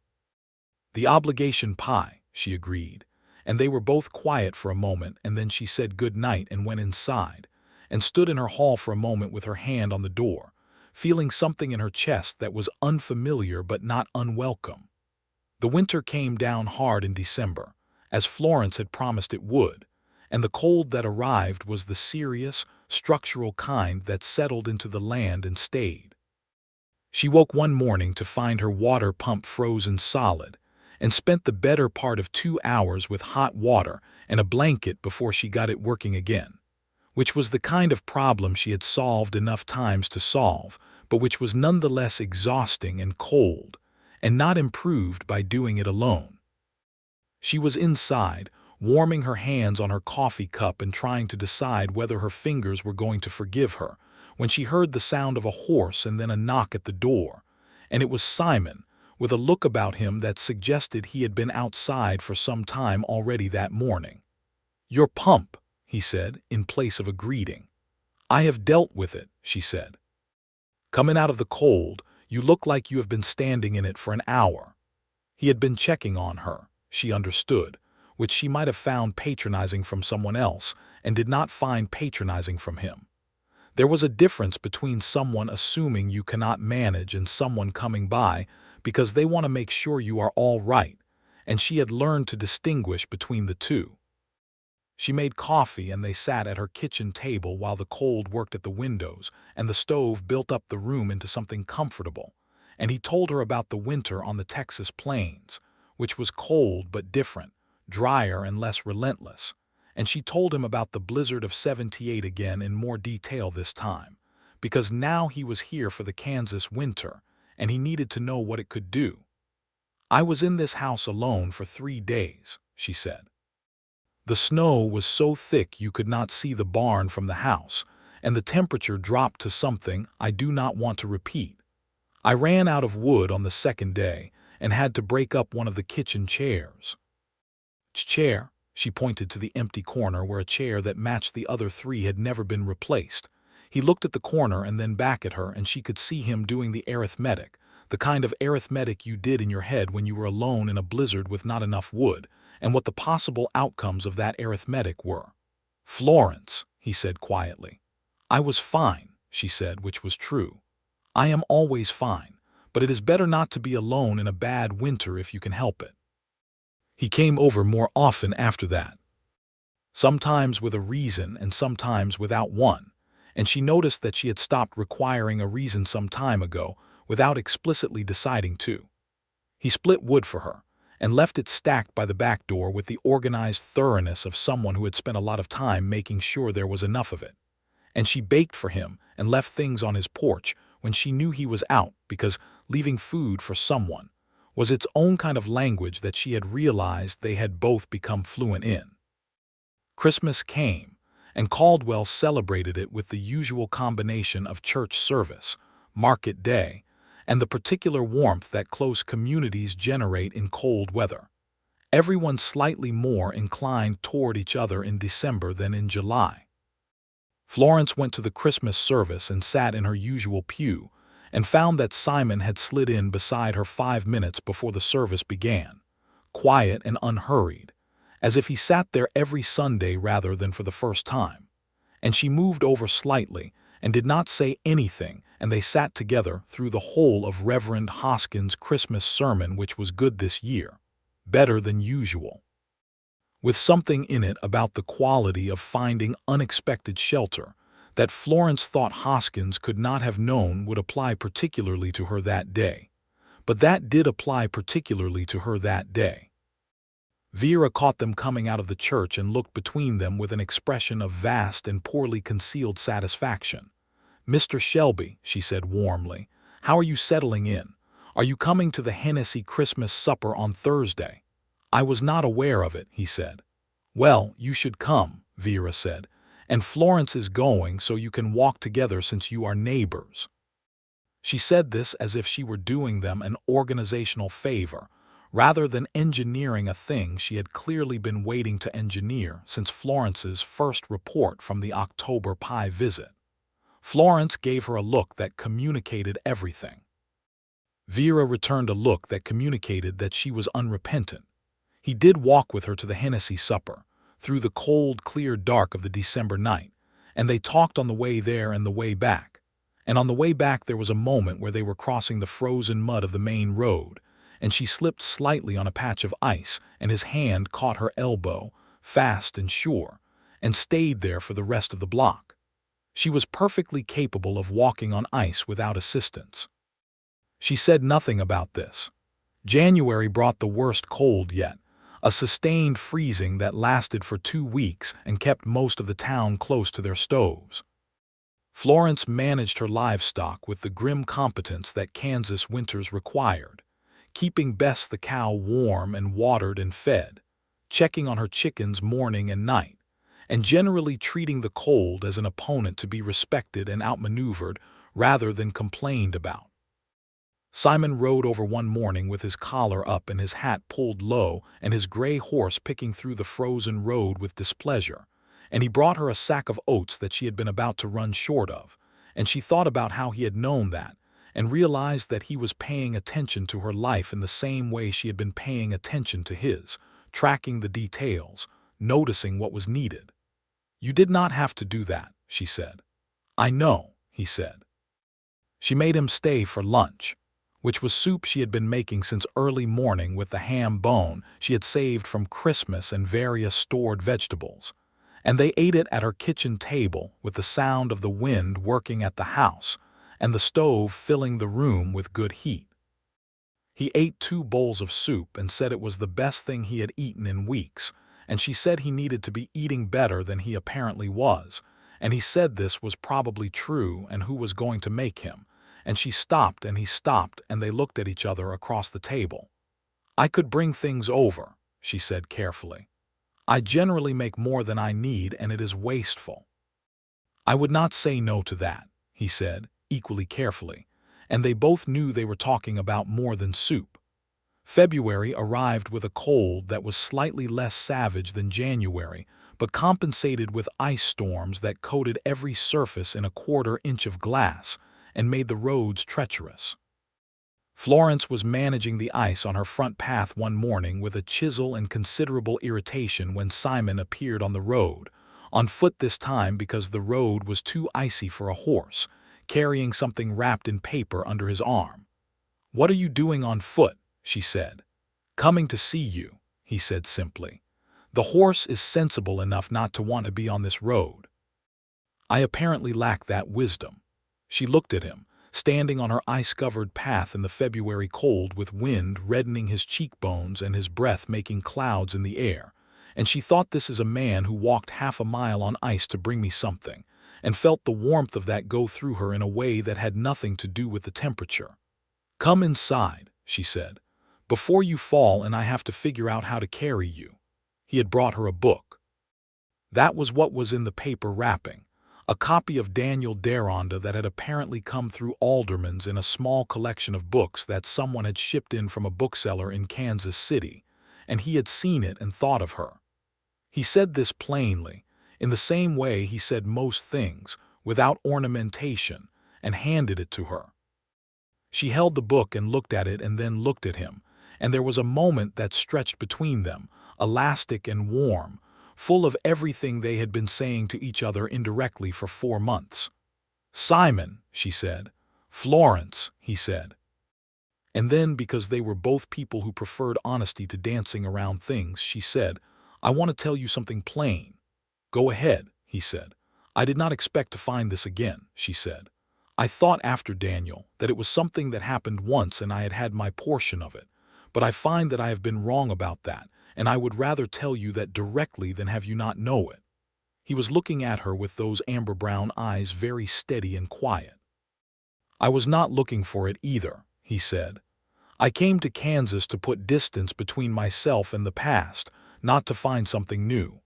Speaker 1: "The obligation pie," she agreed, and they were both quiet for a moment, and then she said good night and went inside, and stood in her hall for a moment with her hand on the door, feeling something in her chest that was unfamiliar but not unwelcome. The winter came down hard in December, as Florence had promised it would, and the cold that arrived was the serious, structural kind that settled into the land and stayed. She woke one morning to find her water pump frozen solid, and spent the better part of 2 hours with hot water and a blanket before she got it working again, which was the kind of problem she had solved enough times to solve, but which was nonetheless exhausting and cold, and not improved by doing it alone. She was inside, warming her hands on her coffee cup and trying to decide whether her fingers were going to forgive her, when she heard the sound of a horse and then a knock at the door, and it was Simon, with a look about him that suggested he had been outside for some time already that morning. "Your pump," he said, in place of a greeting. "I have dealt with it," she said. "Coming out of the cold, you look like you have been standing in it for an hour." He had been checking on her, she understood, which she might have found patronizing from someone else, and did not find patronizing from him. There was a difference between someone assuming you cannot manage and someone coming by because they want to make sure you are all right, and she had learned to distinguish between the two. She made coffee and they sat at her kitchen table while the cold worked at the windows and the stove built up the room into something comfortable, and he told her about the winter on the Texas plains, which was cold but different, drier and less relentless, and she told him about the blizzard of '78 again in more detail this time, because now he was here for the Kansas winter, and he needed to know what it could do. "I was in this house alone for 3 days," she said. "The snow was so thick you could not see the barn from the house, and the temperature dropped to something I do not want to repeat. I ran out of wood on the second day and had to break up one of the kitchen chairs." "Chair?" She pointed to the empty corner where a chair that matched the other 3 had never been replaced. He looked at the corner and then back at her, and she could see him doing the arithmetic, the kind of arithmetic you did in your head when you were alone in a blizzard with not enough wood, and what the possible outcomes of that arithmetic were. "Florence," he said quietly. "I was fine," she said, which was true. "I am always fine, but it is better not to be alone in a bad winter if you can help it." He came over more often after that, sometimes with a reason and sometimes without one, and she noticed that she had stopped requiring a reason some time ago without explicitly deciding to. He split wood for her and left it stacked by the back door with the organized thoroughness of someone who had spent a lot of time making sure there was enough of it. And she baked for him and left things on his porch when she knew he was out, because leaving food for someone was its own kind of language that she had realized they had both become fluent in. Christmas came, and Caldwell celebrated it with the usual combination of church service, market day, and the particular warmth that close communities generate in cold weather. Everyone slightly more inclined toward each other in December than in July. Florence went to the Christmas service and sat in her usual pew, and found that Simon had slid in beside her 5 minutes before the service began, quiet and unhurried, as if he sat there every Sunday rather than for the first time. And she moved over slightly and did not say anything, and they sat together through the whole of Reverend Hoskins' Christmas sermon, which was good this year, better than usual, with something in it about the quality of finding unexpected shelter that Florence thought Hoskins could not have known would apply particularly to her that day, but that did apply particularly to her that day. Vera caught them coming out of the church and looked between them with an expression of vast and poorly concealed satisfaction. "Mr. Shelby," she said warmly, "how are you settling in? "Are you coming to the Hennessy Christmas supper on Thursday?" "I was not aware of it," he said. "Well, you should come," Vera said. "And Florence is going, so you can walk together since you are neighbors." She said this as if she were doing them an organizational favor, rather than engineering a thing she had clearly been waiting to engineer since Florence's first report from the October pie visit. Florence gave her a look that communicated everything. Vera returned a look that communicated that she was unrepentant. He did walk with her to the Hennessy supper, through the cold, clear dark of the December night, and they talked on the way there and the way back. And on the way back there was a moment where they were crossing the frozen mud of the main road, and she slipped slightly on a patch of ice, and his hand caught her elbow, fast and sure, and stayed there for the rest of the block. She was perfectly capable of walking on ice without assistance. She said nothing about this. January brought the worst cold yet, a sustained freezing that lasted for 2 weeks and kept most of the town close to their stoves. Florence managed her livestock with the grim competence that Kansas winters required, keeping Bess the cow warm and watered and fed, checking on her chickens morning and night, and generally treating the cold as an opponent to be respected and outmaneuvered rather than complained about. Simon rode over one morning with his collar up and his hat pulled low and his gray horse picking through the frozen road with displeasure, and he brought her a sack of oats that she had been about to run short of, and she thought about how he had known that, and realized that he was paying attention to her life in the same way she had been paying attention to his, tracking the details, noticing what was needed. "You did not have to do that," she said. "I know," he said. She made him stay for lunch, which was soup she had been making since early morning with the ham bone she had saved from Christmas and various stored vegetables, and they ate it at her kitchen table with the sound of the wind working at the house and the stove filling the room with good heat. He ate 2 bowls of soup and said it was the best thing he had eaten in weeks, and she said he needed to be eating better than he apparently was, and he said this was probably true and who was going to make him. And she stopped and he stopped and they looked at each other across the table. "I could bring things over," she said carefully. "I generally make more than I need and it is wasteful." "I would not say no to that," he said, equally carefully, and they both knew they were talking about more than soup. February arrived with a cold that was slightly less savage than January, but compensated with ice storms that coated every surface in a 1/4 inch of glass and made the roads treacherous. Florence was managing the ice on her front path one morning with a chisel and considerable irritation when Simon appeared on the road, on foot this time because the road was too icy for a horse, carrying something wrapped in paper under his arm. "What are you doing on foot?" she said. "Coming to see you," he said simply. "The horse is sensible enough not to want to be on this road." "I apparently lack that wisdom." She looked at him, standing on her ice-covered path in the February cold with wind reddening his cheekbones and his breath making clouds in the air, and she thought, "This is a man who walked half a mile on ice to bring me something," and felt the warmth of that go through her in a way that had nothing to do with the temperature. "Come inside," she said, "before you fall and I have to figure out how to carry you." He had brought her a book. That was what was in the paper wrapping. A copy of Daniel Deronda that had apparently come through Alderman's in a small collection of books that someone had shipped in from a bookseller in Kansas City, and he had seen it and thought of her. He said this plainly, in the same way he said most things, without ornamentation, and handed it to her. She held the book and looked at it and then looked at him, and there was a moment that stretched between them, elastic and warm, full of everything they had been saying to each other indirectly for 4 months. "Simon," she said. "Florence," he said. And then, because they were both people who preferred honesty to dancing around things, she said, "I want to tell you something plain." "Go ahead," he said. "I did not expect to find this again," she said. "I thought after Daniel that it was something that happened once and I had had my portion of it, but I find that I have been wrong about that, and I would rather tell you that directly than have you not know it." He was looking at her with those amber-brown eyes very steady and quiet. "I was not looking for it either," he said. I came to Kansas to put distance between myself and the past, not to find something new.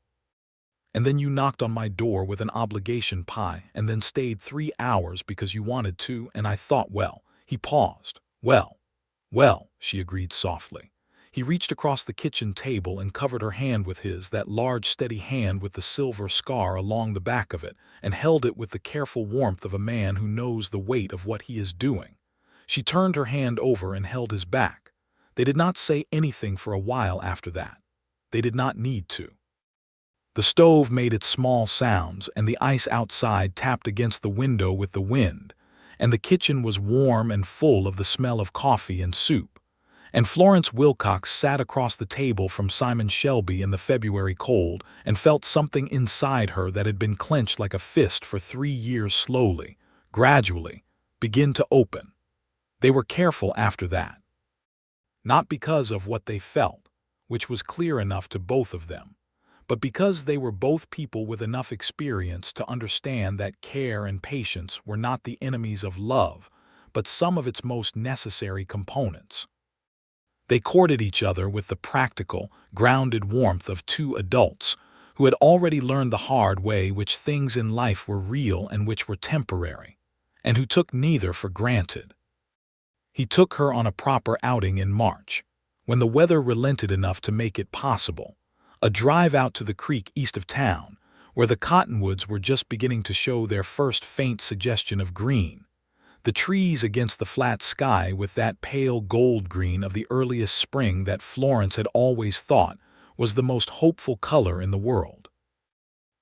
Speaker 1: And then you knocked on my door with an obligation pie and then stayed 3 hours because you wanted to, and I thought, well, he paused. Well, she agreed softly. He reached across the kitchen table and covered her hand with his, that large, steady hand with the silver scar along the back of it, and held it with the careful warmth of a man who knows the weight of what he is doing. She turned her hand over and held his back. They did not say anything for a while after that. They did not need to. The stove made its small sounds, and the ice outside tapped against the window with the wind, and the kitchen was warm and full of the smell of coffee and soup. And Florence Wilcox sat across the table from Simon Shelby in the February cold and felt something inside her that had been clenched like a fist for 3 years slowly, gradually, begin to open. They were careful after that. Not because of what they felt, which was clear enough to both of them, but because they were both people with enough experience to understand that care and patience were not the enemies of love, but some of its most necessary components. They courted each other with the practical, grounded warmth of two adults who had already learned the hard way which things in life were real and which were temporary, and who took neither for granted. He took her on a proper outing in March, when the weather relented enough to make it possible, a drive out to the creek east of town, where the cottonwoods were just beginning to show their first faint suggestion of green, the trees against the flat sky with that pale gold green of the earliest spring that Florence had always thought was the most hopeful color in the world.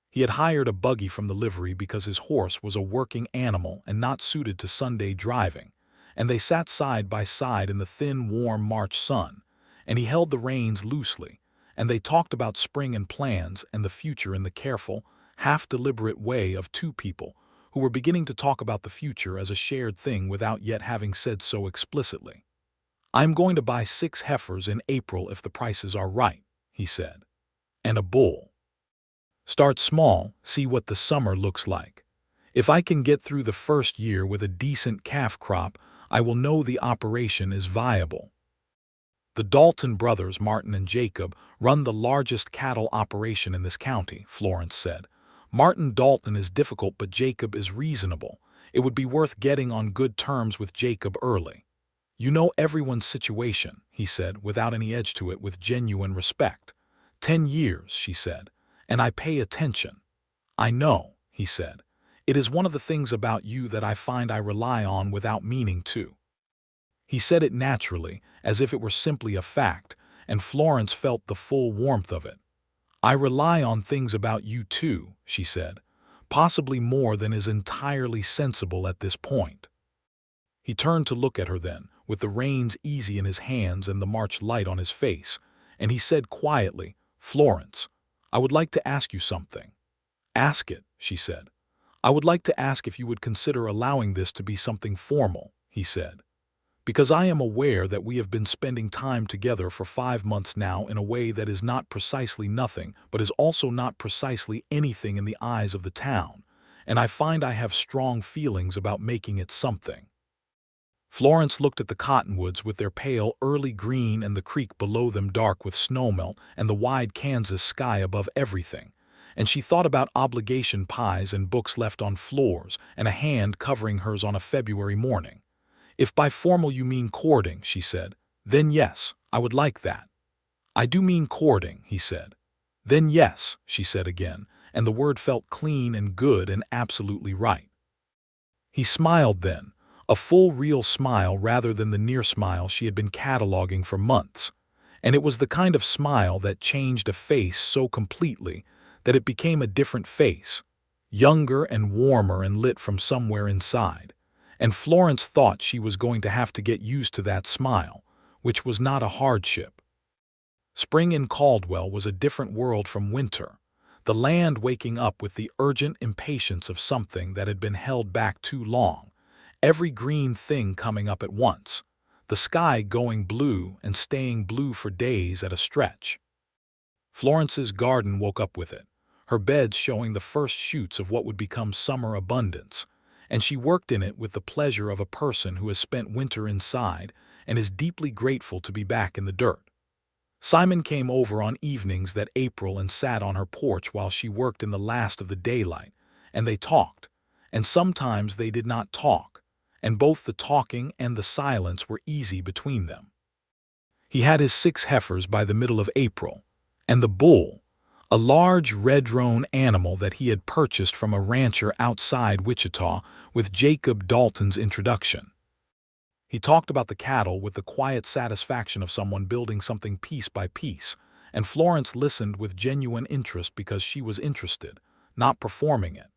Speaker 1: He had hired a buggy from the livery because his horse was a working animal and not suited to Sunday driving, and they sat side by side in the thin, warm March sun, and he held the reins loosely, and they talked about spring and plans and the future in the careful, half-deliberate way of two people who were beginning to talk about the future as a shared thing without yet having said so explicitly. "I'm going to buy 6 heifers in April if the prices are right," he said, "and a bull. Start small, see what the summer looks like. If I can get through the first year with a decent calf crop, I will know the operation is viable." "The Dalton brothers, Martin and Jacob, run the largest cattle operation in this county," Florence said. "Martin Dalton is difficult, but Jacob is reasonable. It would be worth getting on good terms with Jacob early. You know everyone's situation," he said, without any edge to it, with genuine respect. 10 years, she said, "and I pay attention." "I know," he said. "It is one of the things about you that I find I rely on without meaning to." He said it naturally, as if it were simply a fact, and Florence felt the full warmth of it. "I rely on things about you too," she said, "possibly more than is entirely sensible at this point." He turned to look at her then, with the reins easy in his hands and the March light on his face, and he said quietly, "Florence, I would like to ask you something." "Ask it," she said. "I would like to ask if you would consider allowing this to be something formal," he said. "Because I am aware that we have been spending time together for 5 months now in a way that is not precisely nothing, but is also not precisely anything in the eyes of the town, and I find I have strong feelings about making it something." Florence looked at the cottonwoods with their pale early green and the creek below them dark with snowmelt and the wide Kansas sky above everything, and she thought about obligation pies and books left on floors and a hand covering hers on a February morning. "If by formal you mean courting," she said, "then yes, I would like that." "I do mean courting," he said. "Then yes," she said again, and the word felt clean and good and absolutely right. He smiled then, a full real smile rather than the near smile she had been cataloging for months, and it was the kind of smile that changed a face so completely that it became a different face, younger and warmer and lit from somewhere inside. And Florence thought she was going to have to get used to that smile, which was not a hardship. Spring in Caldwell was a different world from winter, the land waking up with the urgent impatience of something that had been held back too long, every green thing coming up at once, the sky going blue and staying blue for days at a stretch. Florence's garden woke up with it, her beds showing the first shoots of what would become summer abundance, and she worked in it with the pleasure of a person who has spent winter inside and is deeply grateful to be back in the dirt. Simon came over on evenings that April and sat on her porch while she worked in the last of the daylight, and they talked, and sometimes they did not talk, and both the talking and the silence were easy between them. He had his 6 heifers by the middle of April, and the bull, a large red-roan animal that he had purchased from a rancher outside Wichita with Jacob Dalton's introduction. He talked about the cattle with the quiet satisfaction of someone building something piece by piece, and Florence listened with genuine interest because she was interested, not performing it.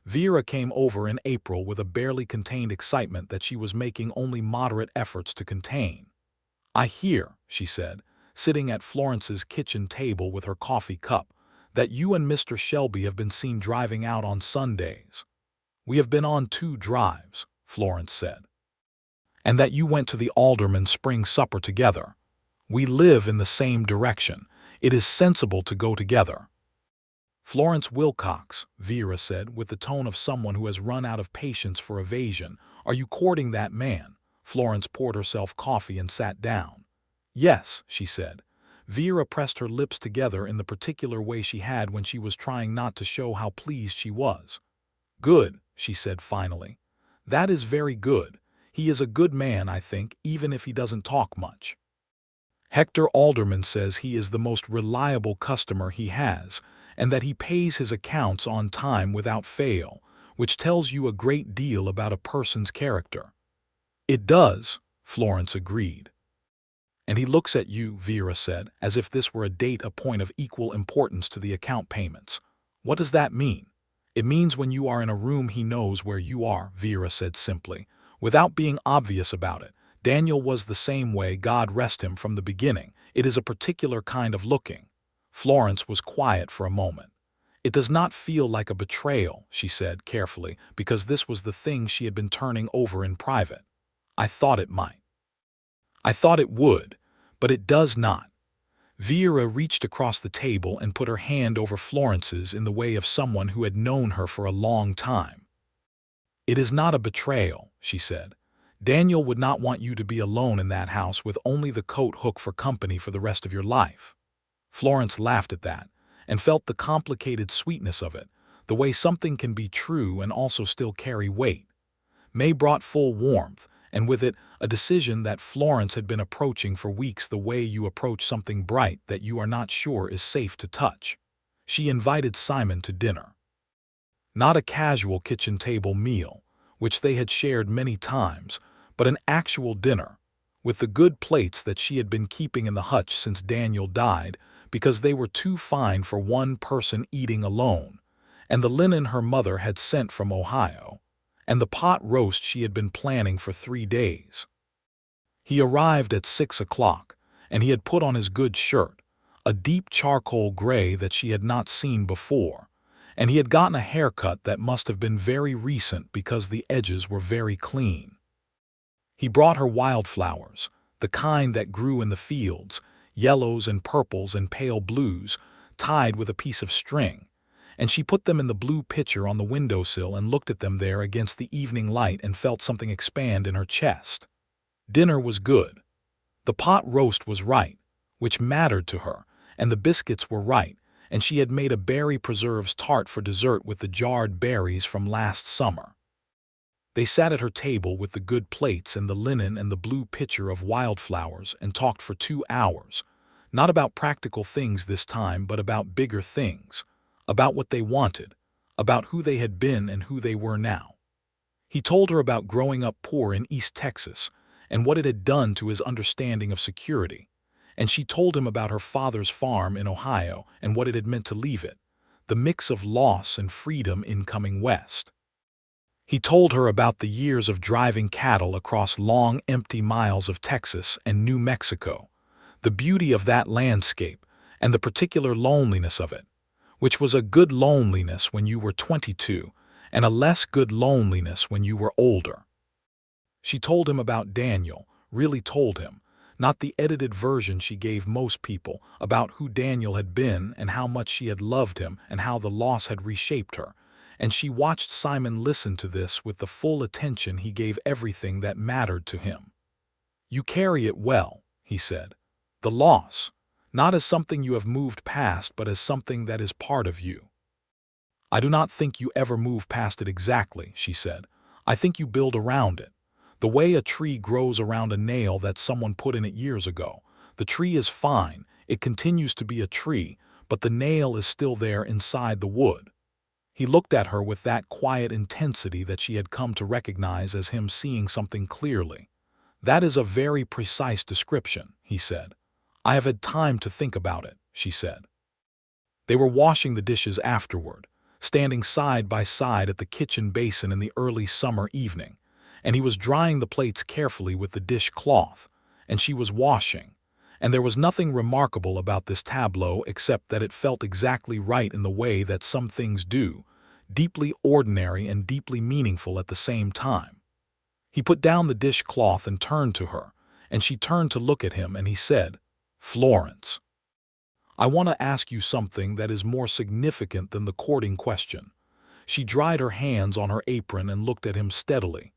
Speaker 1: Vera came over in April with a barely contained excitement that she was making only moderate efforts to contain. "I hear," she said, sitting at Florence's kitchen table with her coffee cup, "that you and Mr. Shelby have been seen driving out on Sundays." "We have been on 2 drives," Florence said. "And that you went to the Alderman's spring supper together. We live in the same direction. It is sensible to go together." "Florence Wilcox," Vera said, with the tone of someone who has run out of patience for evasion, "are you courting that man?" Florence poured herself coffee and sat down. "Yes," she said. Vera pressed her lips together in the particular way she had when she was trying not to show how pleased she was. "Good," she said finally. "That is very good. He is a good man, I think, even if he doesn't talk much. Hector Alderman says he is the most reliable customer he has, and that he pays his accounts on time without fail, which tells you a great deal about a person's character." "It does," Florence agreed. "And he looks at you," Vera said, "as if this were a point of equal importance to the account payments." "What does that mean?" "It means when you are in a room he knows where you are," Vera said simply, without being obvious about it. "Daniel was the same way, God rest him, from the beginning. It is a particular kind of looking." Florence was quiet for a moment. "It does not feel like a betrayal," she said carefully, because this was the thing she had been turning over in private. "I thought it might. I thought it would, but it does not." Vera reached across the table and put her hand over Florence's in the way of someone who had known her for a long time. "It is not a betrayal," she said. "Daniel would not want you to be alone in that house with only the coat hook for company for the rest of your life." Florence laughed at that, and felt the complicated sweetness of it, the way something can be true and also still carry weight. May brought full warmth, and with it a decision that Florence had been approaching for weeks, the way you approach something bright that you are not sure is safe to touch. She invited Simon to dinner. Not a casual kitchen table meal, which they had shared many times, but an actual dinner, with the good plates that she had been keeping in the hutch since Daniel died, because they were too fine for one person eating alone, and the linen her mother had sent from Ohio, and the pot roast she had been planning for 3 days. He arrived at 6 o'clock, and he had put on his good shirt, a deep charcoal gray that she had not seen before, and he had gotten a haircut that must have been very recent because the edges were very clean. He brought her wildflowers, the kind that grew in the fields, yellows and purples and pale blues, tied with a piece of string, and she put them in the blue pitcher on the windowsill and looked at them there against the evening light and felt something expand in her chest. Dinner was good. The pot roast was right, which mattered to her, and the biscuits were right, and she had made a berry preserves tart for dessert with the jarred berries from last summer. They sat at her table with the good plates and the linen and the blue pitcher of wildflowers and talked for 2 hours, not about practical things this time but about bigger things, about what they wanted, about who they had been and who they were now. He told her about growing up poor in East Texas and what it had done to his understanding of security, and she told him about her father's farm in Ohio and what it had meant to leave it, the mix of loss and freedom in coming west. He told her about the years of driving cattle across long, empty miles of Texas and New Mexico, the beauty of that landscape and the particular loneliness of it, which was a good loneliness when you were 22 and a less good loneliness when you were older. She told him about Daniel, really told him, not the edited version she gave most people, about who Daniel had been and how much she had loved him and how the loss had reshaped her, and she watched Simon listen to this with the full attention he gave everything that mattered to him. "You carry it well," he said. "The loss, not as something you have moved past, but as something that is part of you." "I do not think you ever move past it exactly," she said. "I think you build around it. The way a tree grows around a nail that someone put in it years ago. The tree is fine, it continues to be a tree, but the nail is still there inside the wood." He looked at her with that quiet intensity that she had come to recognize as him seeing something clearly. "That is a very precise description," he said. "I have had time to think about it," she said. They were washing the dishes afterward, standing side by side at the kitchen basin in the early summer evening, and he was drying the plates carefully with the dish cloth, and she was washing, and there was nothing remarkable about this tableau except that it felt exactly right in the way that some things do, deeply ordinary and deeply meaningful at the same time. He put down the dish cloth and turned to her, and she turned to look at him, and he said, "Florence, I want to ask you something that is more significant than the courting question." She dried her hands on her apron and looked at him steadily.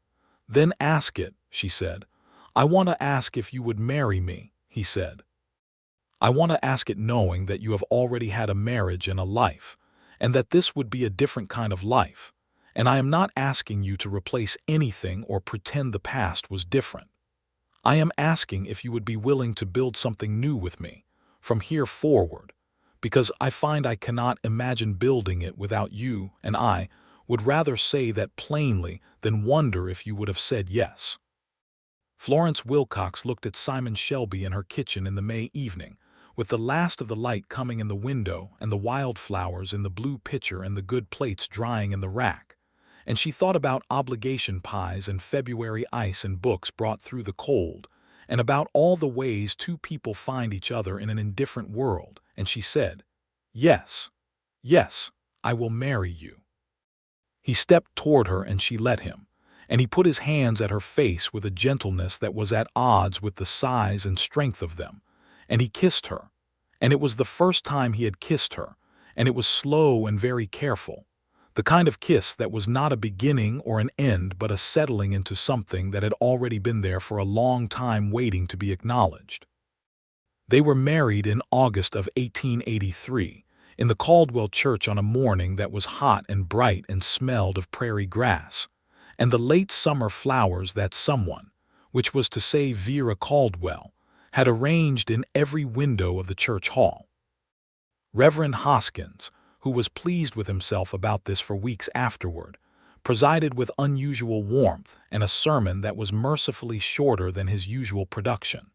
Speaker 1: "Then ask it," she said. "I want to ask if you would marry me," he said. "I want to ask it knowing that you have already had a marriage and a life, and that this would be a different kind of life. And I am not asking you to replace anything or pretend the past was different. I am asking if you would be willing to build something new with me, from here forward, because I find I cannot imagine building it without you, and I would rather say that plainly than wonder if you would have said yes." Florence Wilcox looked at Simon Shelby in her kitchen in the May evening, with the last of the light coming in the window and the wildflowers in the blue pitcher and the good plates drying in the rack, and she thought about obligation pies and February ice and books brought through the cold, and about all the ways two people find each other in an indifferent world, and she said, "Yes, yes, I will marry you." He stepped toward her and she let him, and he put his hands at her face with a gentleness that was at odds with the size and strength of them, and he kissed her, and it was the first time he had kissed her, and it was slow and very careful, the kind of kiss that was not a beginning or an end but a settling into something that had already been there for a long time waiting to be acknowledged. They were married in August of 1883, in the Caldwell Church on a morning that was hot and bright and smelled of prairie grass, and the late summer flowers that someone, which was to say Vera Caldwell, had arranged in every window of the church hall. Reverend Hoskins, who was pleased with himself about this for weeks afterward, presided with unusual warmth and a sermon that was mercifully shorter than his usual production.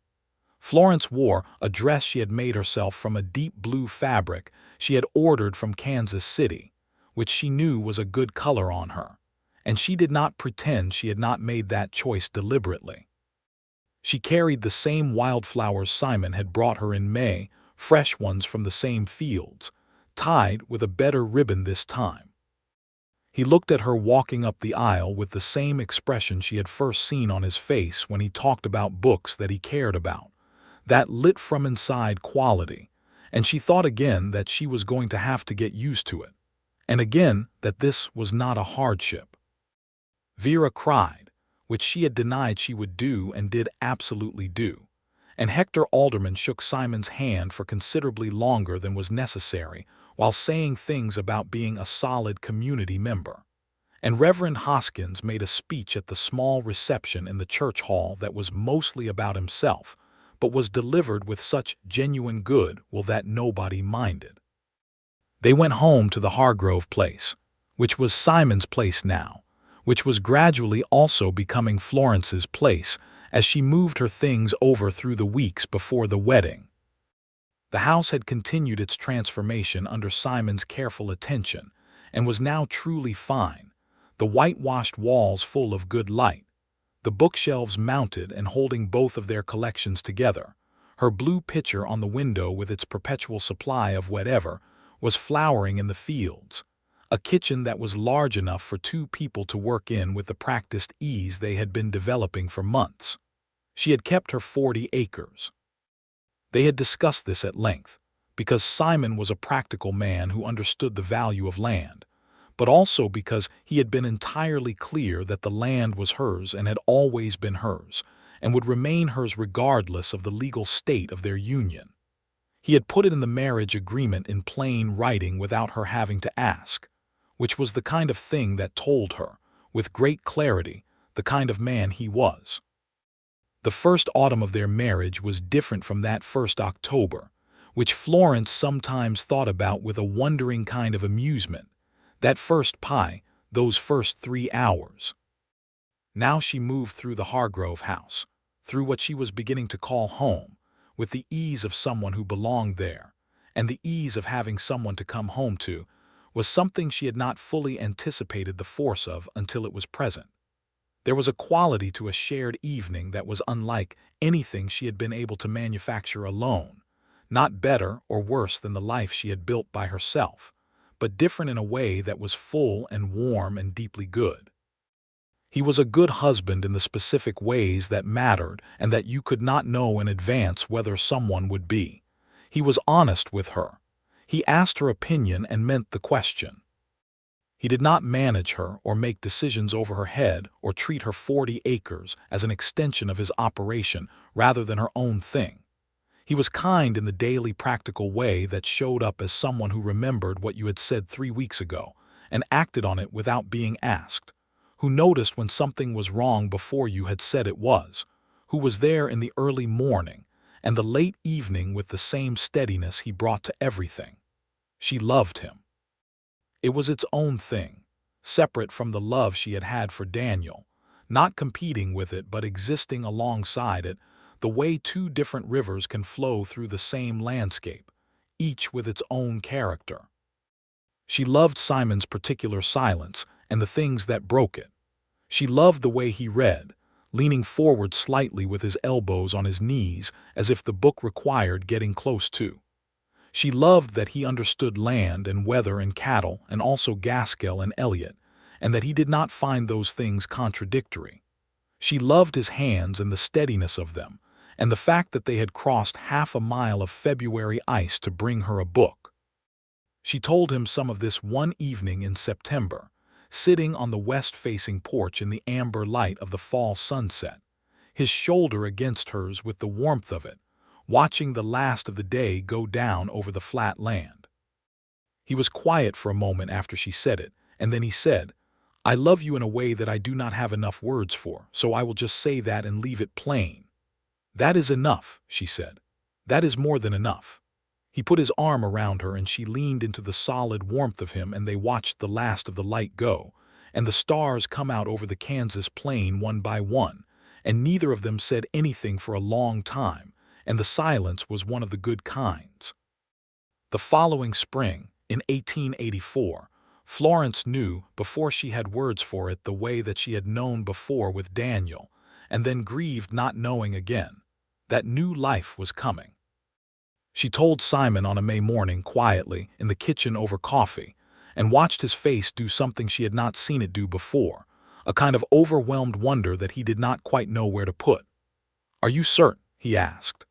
Speaker 1: Florence wore a dress she had made herself from a deep blue fabric she had ordered from Kansas City, which she knew was a good color on her, and she did not pretend she had not made that choice deliberately. She carried the same wildflowers Simon had brought her in May, fresh ones from the same fields, tied with a better ribbon this time. He looked at her walking up the aisle with the same expression she had first seen on his face when he talked about books that he cared about, that lit from inside quality, and she thought again that she was going to have to get used to it, and again that this was not a hardship. Vera cried, which she had denied she would do and did absolutely do, and Hector Alderman shook Simon's hand for considerably longer than was necessary while saying things about being a solid community member. And Reverend Hoskins made a speech at the small reception in the church hall that was mostly about himself, but was delivered with such genuine good will that nobody minded. They went home to the Hargrove place, which was Simon's place now, which was gradually also becoming Florence's place as she moved her things over through the weeks before the wedding. The house had continued its transformation under Simon's careful attention and was now truly fine, the whitewashed walls full of good light, the bookshelves mounted and holding both of their collections together, her blue pitcher on the window with its perpetual supply of whatever was flowering in the fields, a kitchen that was large enough for two people to work in with the practiced ease they had been developing for months. She had kept her 40 acres. They had discussed this at length, because Simon was a practical man who understood the value of land, but also because he had been entirely clear that the land was hers and had always been hers, and would remain hers regardless of the legal state of their union. He had put it in the marriage agreement in plain writing without her having to ask, which was the kind of thing that told her, with great clarity, the kind of man he was. The first autumn of their marriage was different from that first October, which Florence sometimes thought about with a wondering kind of amusement. That first pie, those first 3 hours. Now she moved through the Hargrove house, through what she was beginning to call home, with the ease of someone who belonged there, and the ease of having someone to come home to, was something she had not fully anticipated the force of until it was present. There was a quality to a shared evening that was unlike anything she had been able to manufacture alone, not better or worse than the life she had built by herself, but different in a way that was full and warm and deeply good. He was a good husband in the specific ways that mattered and that you could not know in advance whether someone would be. He was honest with her. He asked her opinion and meant the question. He did not manage her or make decisions over her head or treat her 40 acres as an extension of his operation rather than her own thing. He was kind in the daily practical way that showed up as someone who remembered what you had said 3 weeks ago and acted on it without being asked, who noticed when something was wrong before you had said it was, who was there in the early morning and the late evening with the same steadiness he brought to everything. She loved him. It was its own thing, separate from the love she had had for Daniel, not competing with it but existing alongside it, the way 2 different rivers can flow through the same landscape, each with its own character. She loved Simon's particular silence and the things that broke it. She loved the way he read, leaning forward slightly with his elbows on his knees as if the book required getting close to. She loved that he understood land and weather and cattle and also Gaskell and Eliot, and that he did not find those things contradictory. She loved his hands and the steadiness of them, and the fact that they had crossed half a mile of February ice to bring her a book. She told him some of this one evening in September, sitting on the west-facing porch in the amber light of the fall sunset, his shoulder against hers with the warmth of it, watching the last of the day go down over the flat land. He was quiet for a moment after she said it, and then he said, "I love you in a way that I do not have enough words for, so I will just say that and leave it plain." "That is enough," she said. "That is more than enough." He put his arm around her and she leaned into the solid warmth of him and they watched the last of the light go, and the stars come out over the Kansas plain one by one, and neither of them said anything for a long time, and the silence was one of the good kinds. The following spring, in 1884, Florence knew, before she had words for it, the way that she had known before with Daniel, and then grieved not knowing again, that new life was coming. She told Simon on a May morning quietly in the kitchen over coffee, and watched his face do something she had not seen it do before, a kind of overwhelmed wonder that he did not quite know where to put. "Are you certain?" he asked.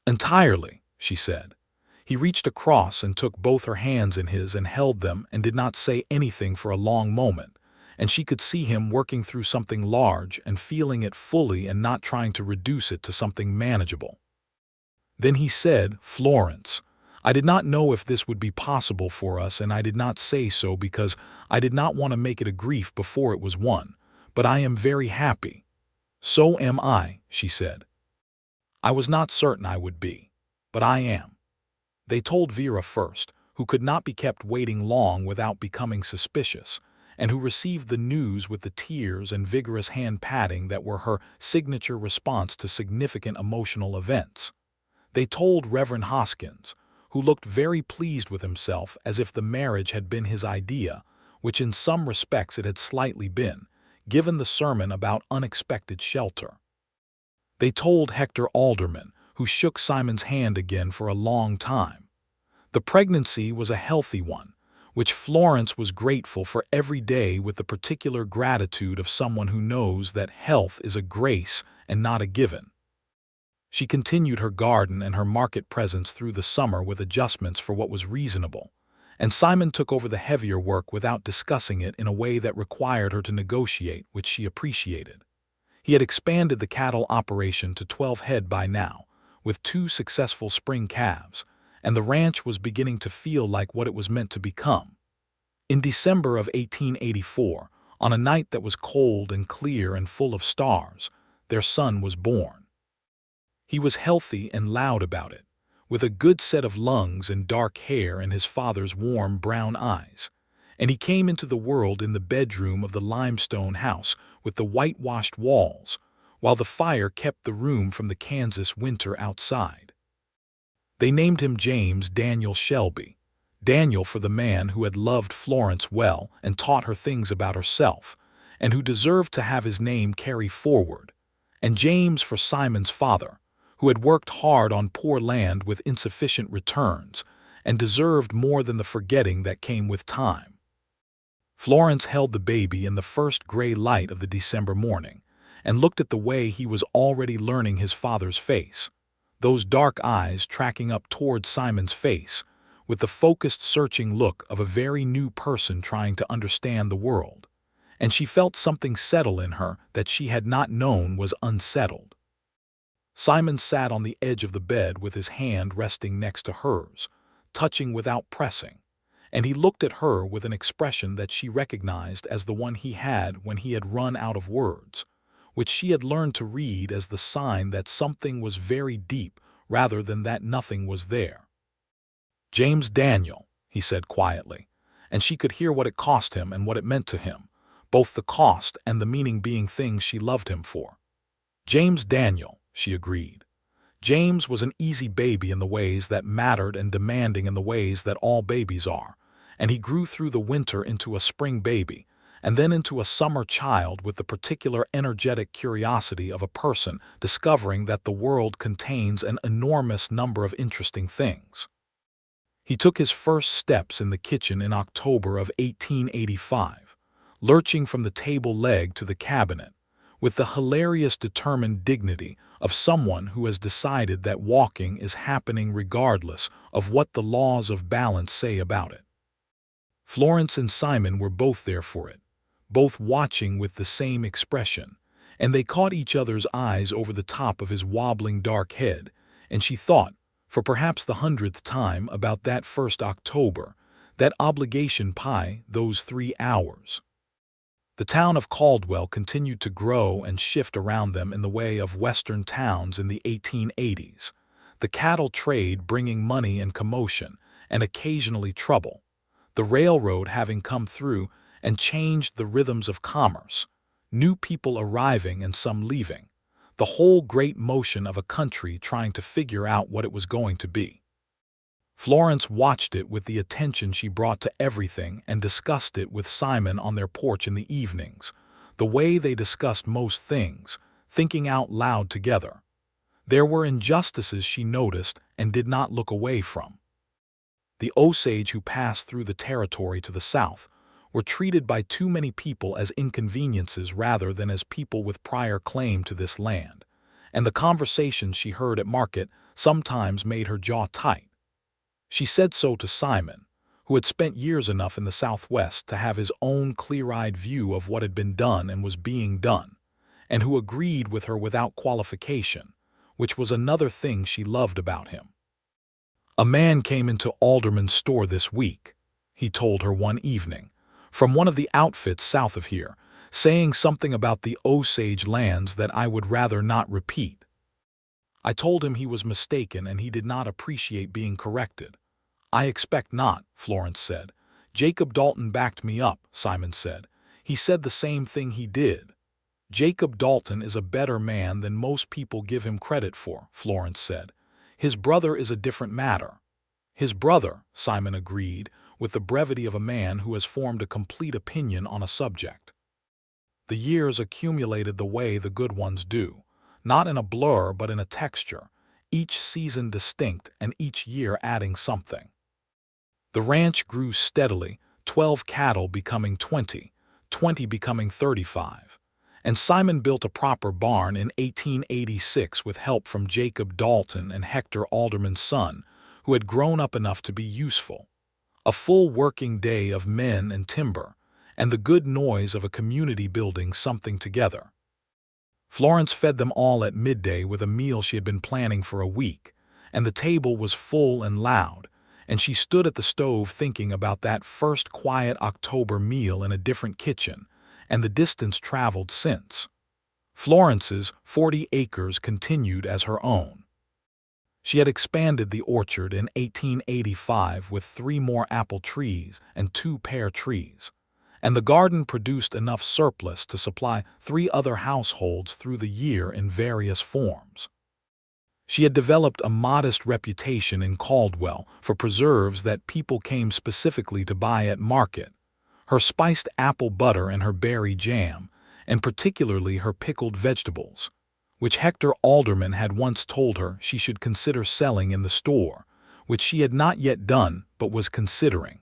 Speaker 1: "Entirely," she said. He reached across and took both her hands in his and held them and did not say anything for a long moment, and she could see him working through something large and feeling it fully and not trying to reduce it to something manageable. Then he said, "Florence, I did not know if this would be possible for us, and I did not say so because I did not want to make it a grief before it was one, but I am very happy." "So am I," she said. "I was not certain I would be, but I am." They told Vera first, who could not be kept waiting long without becoming suspicious, and who received the news with the tears and vigorous hand-patting that were her signature response to significant emotional events. They told Reverend Hoskins, who looked very pleased with himself as if the marriage had been his idea, which in some respects it had slightly been, given the sermon about unexpected shelter. They told Hector Alderman, who shook Simon's hand again for a long time. The pregnancy was a healthy one, which Florence was grateful for every day with the particular gratitude of someone who knows that health is a grace and not a given. She continued her garden and her market presence through the summer with adjustments for what was reasonable, and Simon took over the heavier work without discussing it in a way that required her to negotiate, which she appreciated. He had expanded the cattle operation to 12 head by now, with 2 successful spring calves, and the ranch was beginning to feel like what it was meant to become. In December of 1884, on a night that was cold and clear and full of stars, their son was born. He was healthy and loud about it, with a good set of lungs and dark hair and his father's warm brown eyes, and he came into the world in the bedroom of the limestone house with the whitewashed walls, while the fire kept the room from the Kansas winter outside. They named him James Daniel Shelby, Daniel for the man who had loved Florence well and taught her things about herself, and who deserved to have his name carry forward, and James for Simon's father, who had worked hard on poor land with insufficient returns, and deserved more than the forgetting that came with time. Florence held the baby in the first gray light of the December morning, and looked at the way he was already learning his father's face, those dark eyes tracking up toward Simon's face, with the focused, searching look of a very new person trying to understand the world, and she felt something settle in her that she had not known was unsettled. Simon sat on the edge of the bed with his hand resting next to hers, touching without pressing, and he looked at her with an expression that she recognized as the one he had when he had run out of words, which she had learned to read as the sign that something was very deep rather than that nothing was there. "James Daniel," he said quietly, and she could hear what it cost him and what it meant to him, both the cost and the meaning being things she loved him for. "James Daniel," she agreed. James was an easy baby in the ways that mattered and demanding in the ways that all babies are, and he grew through the winter into a spring baby, and then into a summer child with the particular energetic curiosity of a person discovering that the world contains an enormous number of interesting things. He took his first steps in the kitchen in October of 1885, lurching from the table leg to the cabinet, with the hilarious determined dignity of someone who has decided that walking is happening regardless of what the laws of balance say about it. Florence and Simon were both there for it, both watching with the same expression, and they caught each other's eyes over the top of his wobbling dark head, and she thought, for perhaps the 100th time, about that first October, that obligation pie, those 3 hours. The town of Caldwell continued to grow and shift around them in the way of Western towns in the 1880s, the cattle trade bringing money and commotion, and occasionally trouble, the railroad having come through and changed the rhythms of commerce, new people arriving and some leaving, the whole great motion of a country trying to figure out what it was going to be. Florence watched it with the attention she brought to everything and discussed it with Simon on their porch in the evenings, the way they discussed most things, thinking out loud together. There were injustices she noticed and did not look away from. The Osage who passed through the territory to the south were treated by too many people as inconveniences rather than as people with prior claim to this land, and the conversations she heard at market sometimes made her jaw tight. She said so to Simon, who had spent years enough in the Southwest to have his own clear-eyed view of what had been done and was being done, and who agreed with her without qualification, which was another thing she loved about him. "A man came into Alderman's store this week," he told her one evening, "from one of the outfits south of here, saying something about the Osage lands that I would rather not repeat. I told him he was mistaken and he did not appreciate being corrected." "I expect not," Florence said. "Jacob Dalton backed me up," Simon said. "He said the same thing he did." "Jacob Dalton is a better man than most people give him credit for," Florence said. "His brother is a different matter." "His brother," Simon agreed, with the brevity of a man who has formed a complete opinion on a subject. The years accumulated the way the good ones do, not in a blur but in a texture, each season distinct and each year adding something. The ranch grew steadily, 12 cattle becoming 20, 20 becoming 35, and Simon built a proper barn in 1886 with help from Jacob Dalton and Hector Alderman's son, who had grown up enough to be useful. A full working day of men and timber, and the good noise of a community building something together. Florence fed them all at midday with a meal she had been planning for a week, and the table was full and loud, and she stood at the stove thinking about that first quiet October meal in a different kitchen, and the distance traveled since. Florence's 40 acres continued as her own. She had expanded the orchard in 1885 with 3 more apple trees and 2 pear trees, and the garden produced enough surplus to supply 3 other households through the year in various forms. She had developed a modest reputation in Caldwell for preserves that people came specifically to buy at market, her spiced apple butter and her berry jam, and particularly her pickled vegetables, which Hector Alderman had once told her she should consider selling in the store, which she had not yet done but was considering.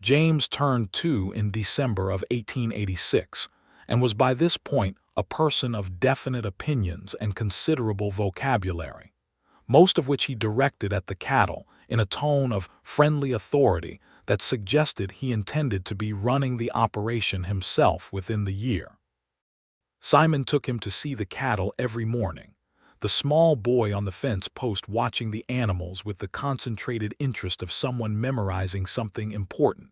Speaker 1: James turned 2 in December of 1886, and was by this point a person of definite opinions and considerable vocabulary, most of which he directed at the cattle in a tone of friendly authority that suggested he intended to be running the operation himself within the year. Simon took him to see the cattle every morning, the small boy on the fence post watching the animals with the concentrated interest of someone memorizing something important,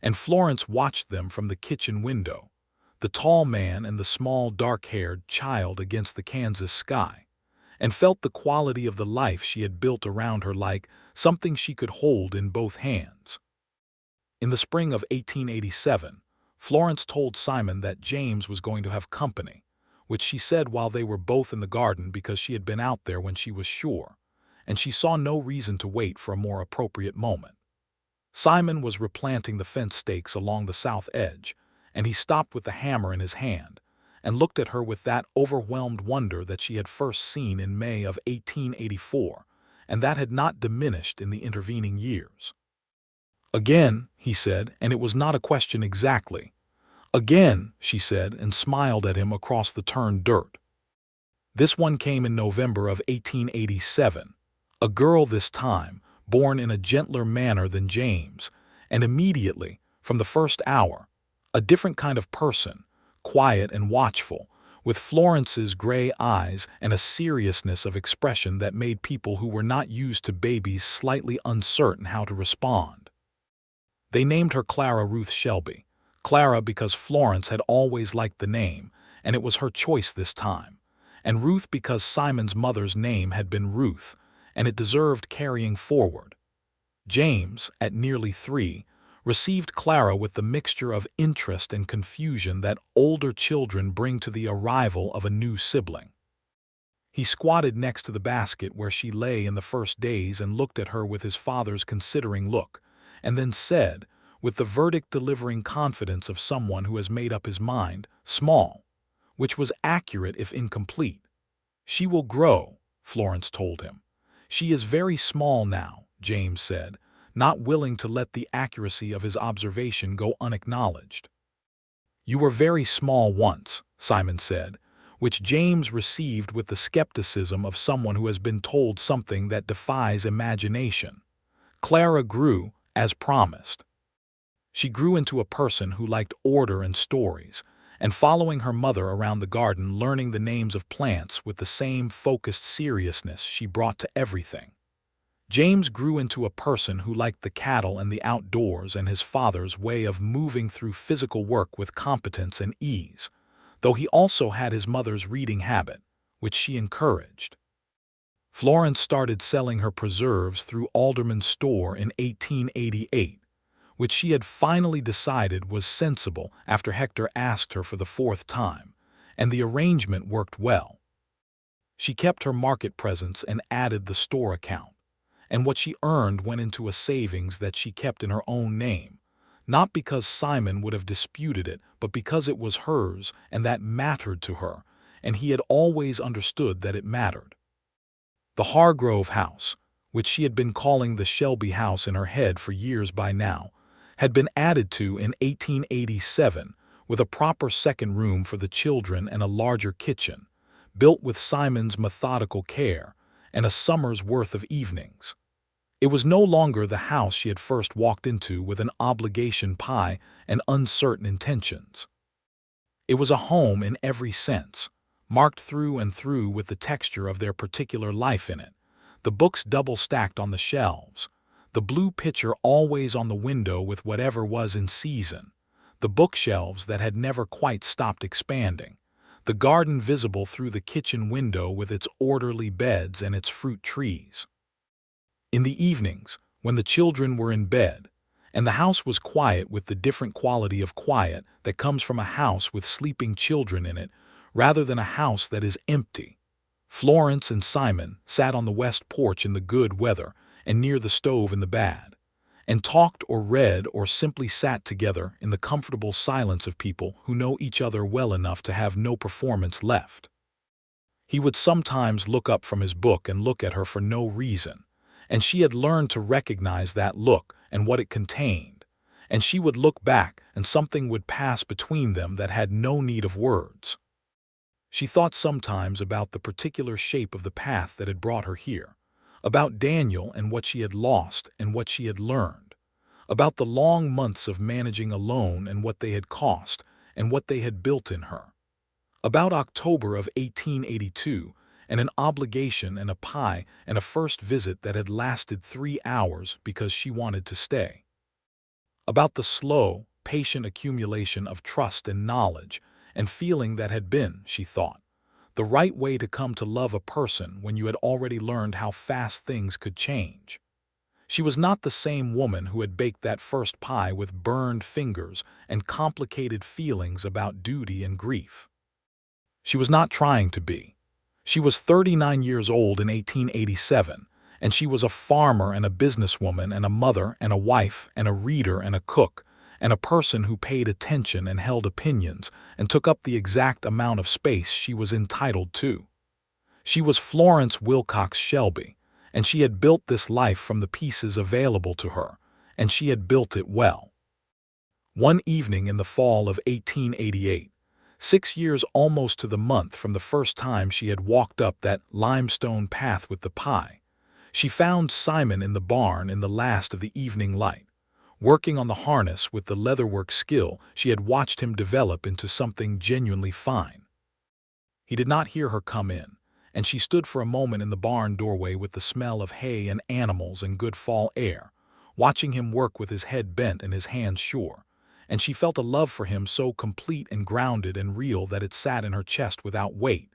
Speaker 1: and Florence watched them from the kitchen window, the tall man and the small dark-haired child against the Kansas sky, and felt the quality of the life she had built around her like something she could hold in both hands. In the spring of 1887, Florence told Simon that James was going to have company, which she said while they were both in the garden because she had been out there when she was sure, and she saw no reason to wait for a more appropriate moment. Simon was replanting the fence stakes along the south edge, and he stopped with the hammer in his hand, and looked at her with that overwhelmed wonder that she had first seen in May of 1884, and that had not diminished in the intervening years. "Again," he said, and it was not a question exactly. "Again," she said, and smiled at him across the turned dirt. This one came in November of 1887, a girl this time, born in a gentler manner than James, and immediately, from the first hour, a different kind of person, quiet and watchful, with Florence's gray eyes and a seriousness of expression that made people who were not used to babies slightly uncertain how to respond. They named her Clara Ruth Shelby, Clara because Florence had always liked the name, and it was her choice this time, and Ruth because Simon's mother's name had been Ruth, and it deserved carrying forward. James, at nearly 3, received Clara with the mixture of interest and confusion that older children bring to the arrival of a new sibling. He squatted next to the basket where she lay in the first days and looked at her with his father's considering look, and then said, with the verdict-delivering confidence of someone who has made up his mind, "Small," which was accurate if incomplete. "She will grow," Florence told him. "She is very small now," James said, not willing to let the accuracy of his observation go unacknowledged. "You were very small once," Simon said, which James received with the skepticism of someone who has been told something that defies imagination. Clara grew, as promised. She grew into a person who liked order and stories, and following her mother around the garden learning the names of plants with the same focused seriousness she brought to everything. James grew into a person who liked the cattle and the outdoors and his father's way of moving through physical work with competence and ease, though he also had his mother's reading habit, which she encouraged. Florence started selling her preserves through Alderman's store in 1888, which she had finally decided was sensible after Hector asked her for the 4th time, and the arrangement worked well. She kept her market presence and added the store account, and what she earned went into a savings that she kept in her own name, not because Simon would have disputed it, but because it was hers and that mattered to her, and he had always understood that it mattered. The Hargrove house, which she had been calling the Shelby house in her head for years by now, had been added to in 1887 with a proper second room for the children and a larger kitchen, built with Simon's methodical care, and a summer's worth of evenings. It was no longer the house she had first walked into with an obligation pie and uncertain intentions. It was a home in every sense, marked through and through with the texture of their particular life in it, the books double-stacked on the shelves, the blue pitcher always on the window with whatever was in season, the bookshelves that had never quite stopped expanding, the garden visible through the kitchen window with its orderly beds and its fruit trees. In the evenings, when the children were in bed, and the house was quiet with the different quality of quiet that comes from a house with sleeping children in it, rather than a house that is empty, Florence and Simon sat on the west porch in the good weather and near the stove in the bad, and talked or read or simply sat together in the comfortable silence of people who know each other well enough to have no performance left. He would sometimes look up from his book and look at her for no reason, and she had learned to recognize that look and what it contained, and she would look back and something would pass between them that had no need of words. She thought sometimes about the particular shape of the path that had brought her here, about Daniel and what she had lost and what she had learned, about the long months of managing alone and what they had cost and what they had built in her, about October of 1882 and an obligation and a pie and a first visit that had lasted 3 hours because she wanted to stay, about the slow, patient accumulation of trust and knowledge and feeling that had been, she thought, the right way to come to love a person when you had already learned how fast things could change. She was not the same woman who had baked that first pie with burned fingers and complicated feelings about duty and grief. She was not trying to be. She was 39 years old in 1887, and she was a farmer and a businesswoman and a mother and a wife and a reader and a cook, and a person who paid attention and held opinions and took up the exact amount of space she was entitled to. She was Florence Wilcox Shelby, and she had built this life from the pieces available to her, and she had built it well. One evening in the fall of 1888, 6 years almost to the month from the first time she had walked up that limestone path with the pie, she found Simon in the barn in the last of the evening light, working on the harness with the leatherwork skill she had watched him develop into something genuinely fine. He did not hear her come in, and she stood for a moment in the barn doorway with the smell of hay and animals and good fall air, watching him work with his head bent and his hands sure, and she felt a love for him so complete and grounded and real that it sat in her chest without weight,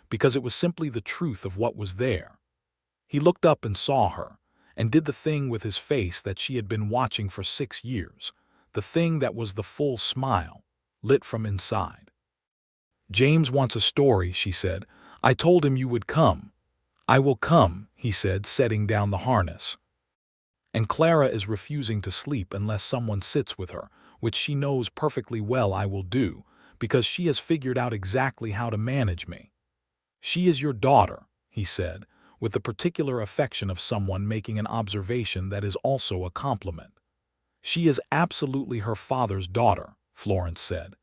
Speaker 1: because it was simply the truth of what was there. He looked up and saw her, and did the thing with his face that she had been watching for 6 years, the thing that was the full smile, lit from inside. "James wants a story," she said. "I told him you would come." "I will come," he said, setting down the harness. "And Clara is refusing to sleep unless someone sits with her, which she knows perfectly well I will do, because she has figured out exactly how to manage me." "She is your daughter," he said, with the particular affection of someone making an observation that is also a compliment. "She is absolutely her father's daughter," Florence said.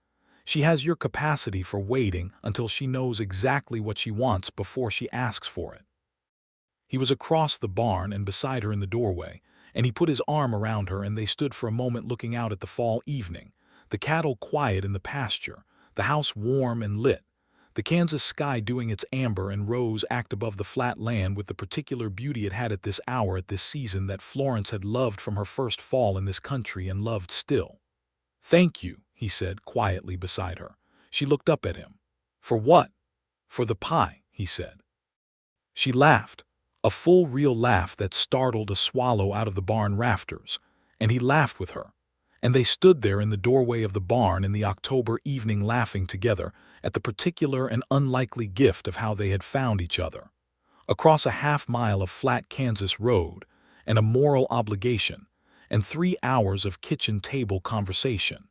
Speaker 1: "She has your capacity for waiting until she knows exactly what she wants before she asks for it." He was across the barn and beside her in the doorway, and he put his arm around her and they stood for a moment looking out at the fall evening, the cattle quiet in the pasture, the house warm and lit, the Kansas sky doing its amber and rose act above the flat land with the particular beauty it had at this hour at this season that Florence had loved from her first fall in this country and loved still. "Thank you," he said quietly beside her. She looked up at him. "For what?" "For the pie," he said. She laughed, a full real laugh that startled a swallow out of the barn rafters, and he laughed with her. And they stood there in the doorway of the barn in the October evening laughing together at the particular and unlikely gift of how they had found each other, across a half-mile of flat Kansas road, and a moral obligation, and 3 hours of kitchen-table conversation,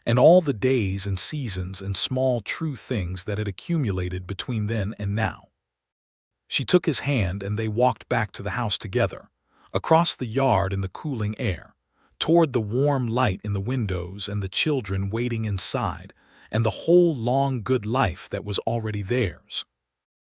Speaker 1: and all the days and seasons and small true things that had accumulated between then and now. She took his hand and they walked back to the house together, across the yard in the cooling air, toward the warm light in the windows and the children waiting inside, and the whole long good life that was already theirs.